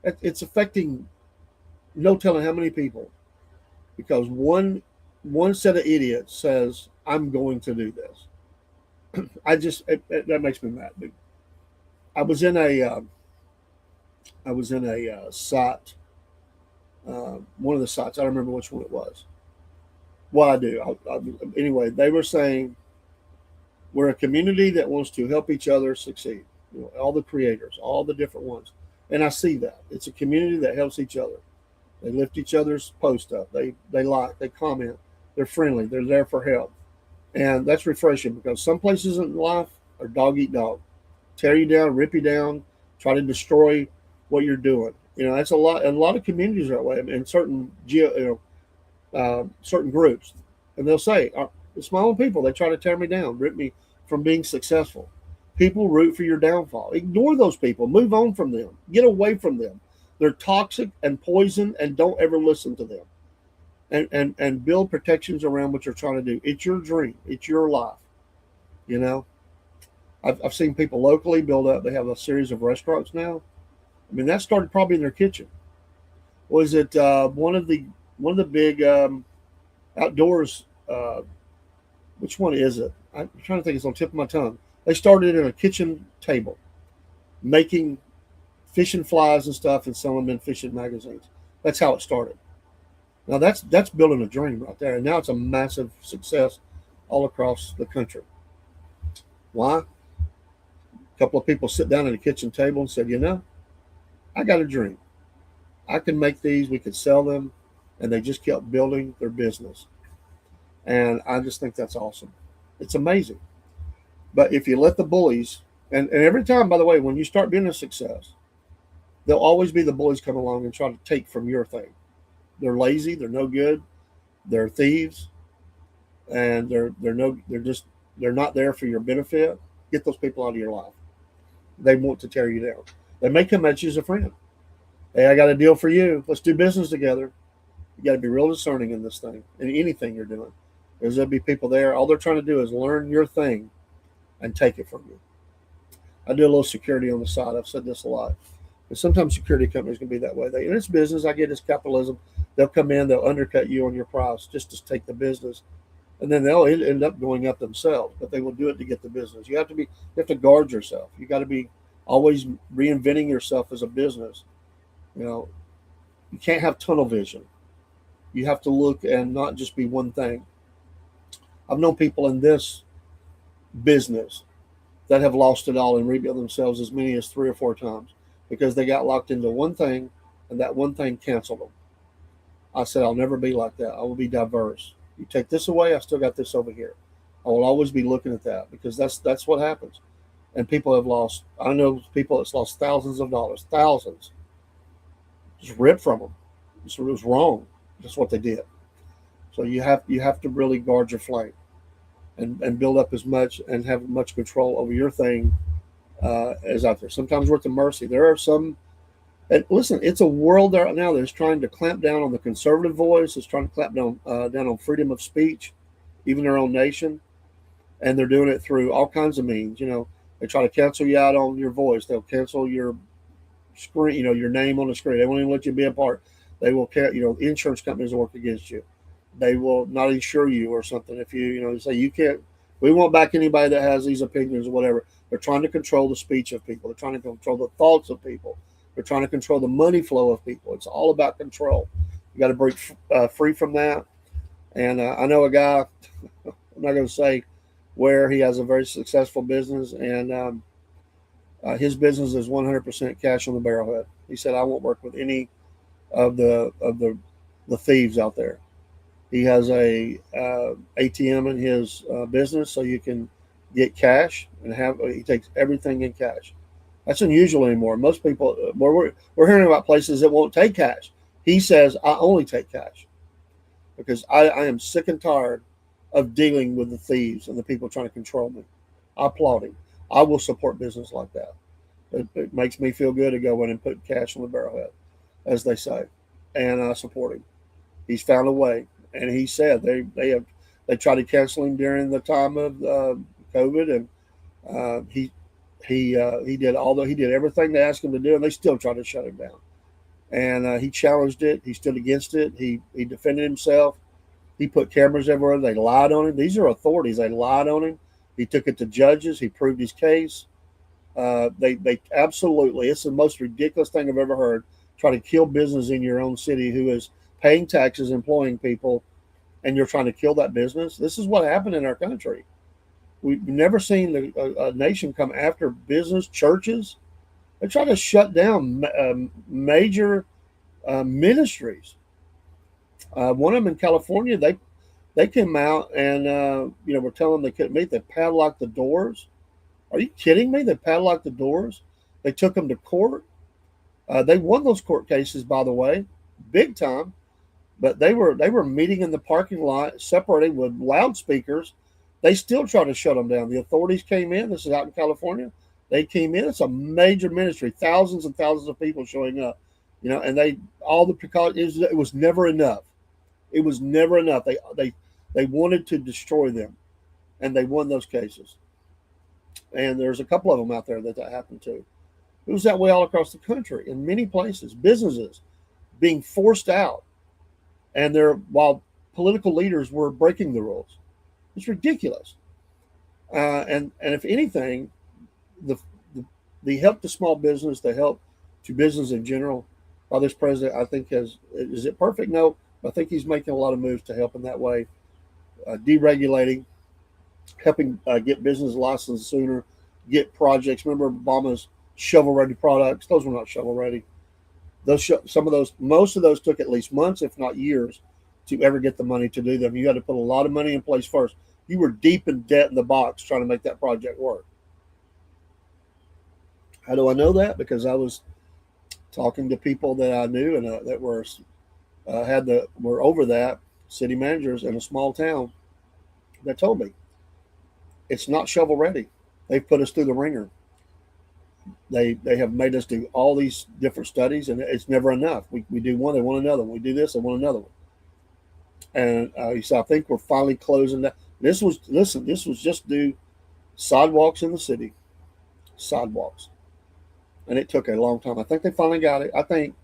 It's affecting no telling how many people because one set of idiots says I'm going to do this. That makes me mad. I was in a site, one of the sites. I don't remember which one it was. Well, I do. Anyway, they were saying we're a community that wants to help each other succeed. All the creators, all the different ones, and I see that it's a community that helps each other. They lift each other's post up. They like, they comment. They're friendly. They're there for help, and that's refreshing because some places in life are dog eat dog, tear you down, rip you down, try to destroy what you're doing. That's a lot. And a lot of communities are that way, and certain groups, and they'll say, "It's my own people. They try to tear me down, rip me from being successful." People root for your downfall. Ignore those people. Move on from them. Get away from them. They're toxic and poison, and don't ever listen to them. And build protections around what you're trying to do. It's your dream. It's your life. You know, I've seen people locally build up. They have a series of restaurants now. I mean, that started probably in their kitchen. Was it one of the big outdoors? Which one is it? I'm trying to think. It's on the tip of my tongue. They started in a kitchen table, making fishing flies and stuff, and selling them in fishing magazines. That's how it started. Now that's building a dream right there, and now it's a massive success all across the country. Why? A couple of people sit down at a kitchen table and said, I got a dream. I can make these. We could sell them, and they just kept building their business. And I just think that's awesome. It's amazing. But if you let the bullies, and every time, by the way, when you start being a success, there'll always be the bullies come along and try to take from your thing. They're lazy. They're no good. They're thieves, and they're not there for your benefit. Get those people out of your life. They want to tear you down. They may come at you as a friend. Hey, I got a deal for you. Let's do business together. You got to be real discerning in this thing, in anything you're doing. Because there'll be people there. All they're trying to do is learn your thing and take it from you. I do a little security on the side. I've said this a lot. But sometimes security companies can be that way. And it's business. I get it's capitalism. They'll come in, they'll undercut you on your price just to take the business. And then they'll end up going up themselves. But they will do it to get the business. You have to guard yourself. You got to be always reinventing yourself as a business. You can't have tunnel vision. You have to look and not just be one thing. I've known people in this business that have lost it all and rebuilt themselves as many as 3 or 4 times because they got locked into one thing and that one thing canceled them. I said, I'll never be like that. I will be diverse. You take this away, I still got this over here. I will always be looking at that because that's what happens. And people have lost, I know people that's lost thousands of dollars, thousands, just ripped from them. It was wrong. That's what they did. So you have to really guard your flame and build up as much and have much control over your thing as out there. Sometimes we're at the mercy. There are some, and listen, it's a world there now that's trying to clamp down on the conservative voice. It's trying to clamp down on freedom of speech, even their own nation, and they're doing it through all kinds of means. They try to cancel you out on your voice. They'll cancel your screen, your name on the screen. They won't even let you be a part. They will, insurance companies will work against you. They will not insure you or something if you say you can't. We won't back anybody that has these opinions or whatever. They're trying to control the speech of people. They're trying to control the thoughts of people. They're trying to control the money flow of people. It's all about control. You got to break free from that. And I know a guy. I'm not going to say where he has a very successful business, and his business is 100% cash on the barrelhead. He said, "I won't work with any of the thieves out there." He has a ATM in his business, so you can get cash and he takes everything in cash. That's unusual anymore. Most people, we're hearing about places that won't take cash. He says, "I only take cash because I am sick and tired of dealing with the thieves and the people trying to control me." I applaud him. I will support business like that. It makes me feel good to go in and put cash on the barrelhead, as they say, and I support him. He's found a way, and he said they tried to cancel him during the time of COVID, and he did everything they asked him to do, and they still tried to shut him down. And he challenged it. He stood against it. He defended himself. He put cameras everywhere. They lied on him. These are authorities. They lied on him. He took it to judges. He proved his case. They absolutely. It's the most ridiculous thing I've ever heard. Try to kill business in your own city who is paying taxes, employing people, and you're trying to kill that business. This is what happened in our country. We've never seen a nation come after business, churches. They try to shut down major ministries. One of them in California, they came out and were telling them they couldn't meet. They padlocked the doors. Are you kidding me? They padlocked the doors. They took them to court. They won those court cases, by the way, big time. But they were meeting in the parking lot, separated with loudspeakers. They still tried to shut them down. The authorities came in. This is out in California. They came in. It's a major ministry, thousands and thousands of people showing up, and all the precautions. It was never enough. It was never enough. They wanted to destroy them, and they won those cases. And there's a couple of them out there that happened to. It was that way all across the country in many places. Businesses being forced out, and while political leaders were breaking the rules. It's ridiculous. And if anything, the help to small business, the help to business in general, by this president, I think is it perfect? No, I think he's making a lot of moves to help in that way, deregulating, helping get business licensed sooner, get projects. Remember Obama's shovel-ready products? Those were not shovel-ready. Most of those took at least months, if not years, to ever get the money to do them. You had to put a lot of money in place first. You were deep in debt in the box trying to make that project work. How do I know that? Because I was talking to people that I knew and that were over that, city managers in a small town, that told me it's not shovel ready. They've put us through the ringer. They have made us do all these different studies, and it's never enough. We do one, they want another one. We do this, they want another one. And he said, I think we're finally closing that. This was just do sidewalks in the city, sidewalks, and it took a long time. I think they finally got it. I think,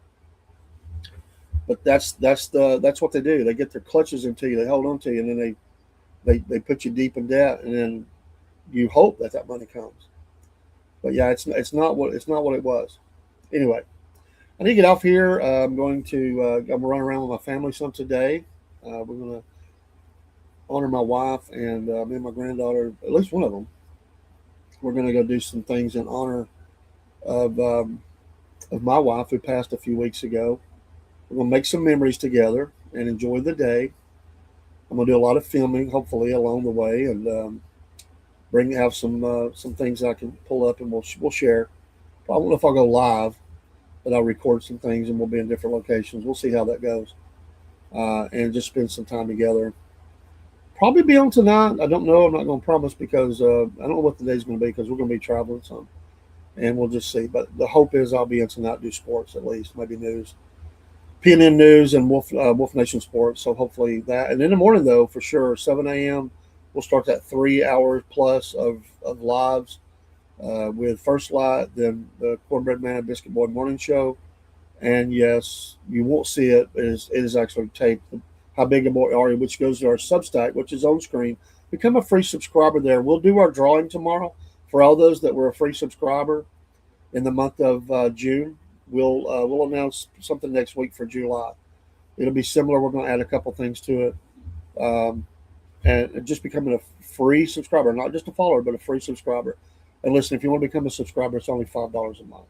but that's what they do. They get their clutches into you, they hold on to you, and then they put you deep in debt, and then you hope that money comes. But yeah, it's not what it was. Anyway, I need to get off here. I'm going to run around with my family some today. We're going to honor my wife and me and my granddaughter, at least one of them. We're going to go do some things in honor of my wife who passed a few weeks ago. We're going to make some memories together and enjoy the day. I'm going to do a lot of filming, hopefully, along the way, and have some things I can pull up and we'll share. I don't know if I'll go live, but I'll record some things and we'll be in different locations. We'll see how that goes. And just spend some time together. Probably be on tonight. I don't know. I'm not going to promise because I don't know what the day's going to be because we're going to be traveling some. And we'll just see. But the hope is I'll be in tonight, do sports at least, maybe news. PNN News and Wolf Nation Sports. So hopefully that. And in the morning, though, for sure, 7 a.m., we'll start that 3 hours plus of lives with First Light, then the Cornbread Man and Biscuit Boy Morning Show. And yes, you won't see it. It is actually taped. How Big a Boy Are You, which goes to our Substack, which is on screen. Become a free subscriber there. We'll do our drawing tomorrow for all those that were a free subscriber in the month of June. We'll announce something next week for July. It'll be similar. We're going to add a couple things to it. And just becoming a free subscriber, not just a follower, but a free subscriber. And listen, if you want to become a subscriber, it's only $5 a month.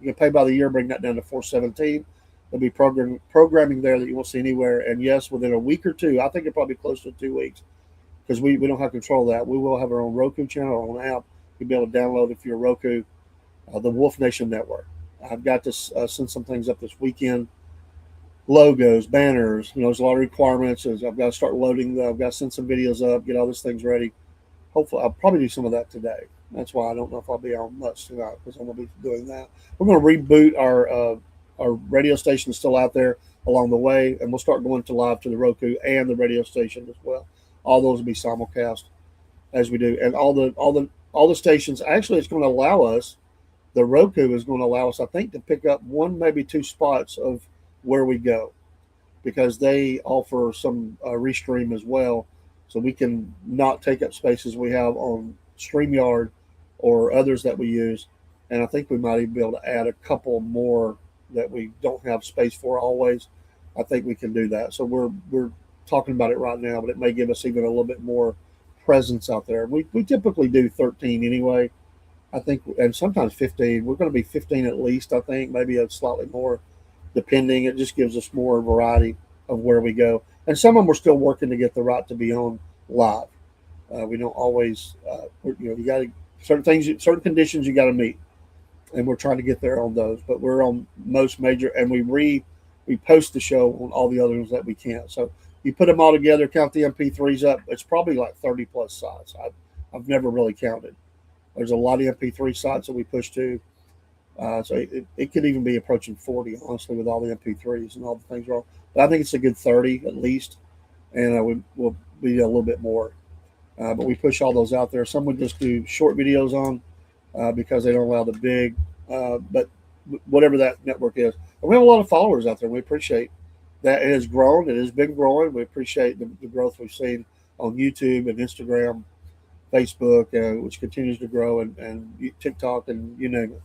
You can pay by the year, bring that down to $4.17. There'll be programming there that you won't see anywhere. And yes, within a week or two, I think it'll probably be close to 2 weeks because we don't have control of that. We will have our own Roku channel, our own app. You'll be able to download if you're Roku, the Wolf Nation Network. I've got to send some things up this weekend. Logos, banners, there's a lot of requirements. I've got to start loading. I've got to send some videos up, get all these things ready. Hopefully, I'll probably do some of that today. That's why I don't know if I'll be on much tonight because I'm going to be doing that. We're going to reboot our radio station is still out there along the way, and we'll start going to live to the Roku and the radio station as well. All those will be simulcast as we do, and all all the stations. Actually, it's going to allow us, the Roku is going to allow us, I think, to pick up one, maybe two spots of where we go, because they offer some restream as well. So we can not take up spaces we have on StreamYard or others that we use. And I think we might even be able to add a couple more that we don't have space for always. I think we can do that. So we're talking about it right now, but it may give us even a little bit more presence out there. We typically do 13 anyway, I think, and sometimes 15. We're going to be 15 at least, I think, maybe a slightly more, depending. It just gives us more variety of where we go. And some of them we're still working to get the right to be on live. We don't always, you got to, certain conditions you got to meet, and we're trying to get there on those. But we're on most major, and we post the show on all the others that we can. So you put them all together, count the MP3s up, it's probably like 30 plus sites. I've never really counted. There's a lot of MP3 sites that we push to. So it could even be approaching 40, honestly, with all the MP3s and all the things wrong. But I think it's a good 30 at least, and we'll be a little bit more. But we push all those out there. Some would just do short videos on because they don't allow the big, but whatever that network is. And we have a lot of followers out there. We appreciate that. It has grown. It has been growing. We appreciate the growth we've seen on YouTube and Instagram, Facebook, which continues to grow, and TikTok, and you name it.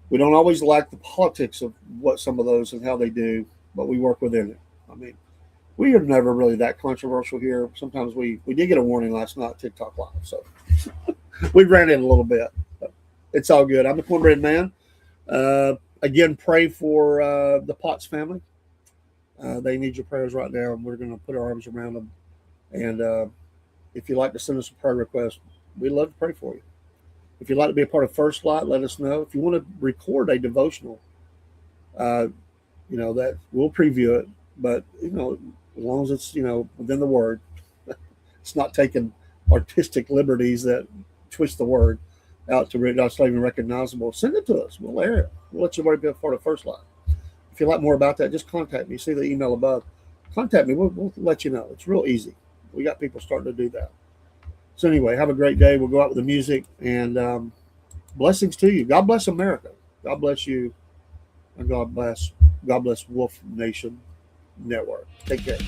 We don't always like the politics of what some of those and how they do, but we work within it. I mean, we are never really that controversial here. Sometimes we did get a warning last night, TikTok Live, so we ran in a little bit. But it's all good. I'm the Cornbread Man. Again, pray for the Potts family. They need your prayers right now, and we're going to put our arms around them. And if you'd like to send us a prayer request, we'd love to pray for you. If you'd like to be a part of First Light, let us know. If you want to record a devotional, that we'll preview it. But as long as it's within the Word, it's not taking artistic liberties that twist the Word out to not even recognizable. Send it to us. We'll air it. We'll let you be a part of First Light. If you'd like more about that, just contact me. See the email above. Contact me. We'll let you know. It's real easy. We got people starting to do that. So anyway, have a great day. We'll go out with the music, and blessings to you. God bless America. God bless you, and God bless Wolf Nation Network. Take care.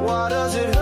Why does it hurt?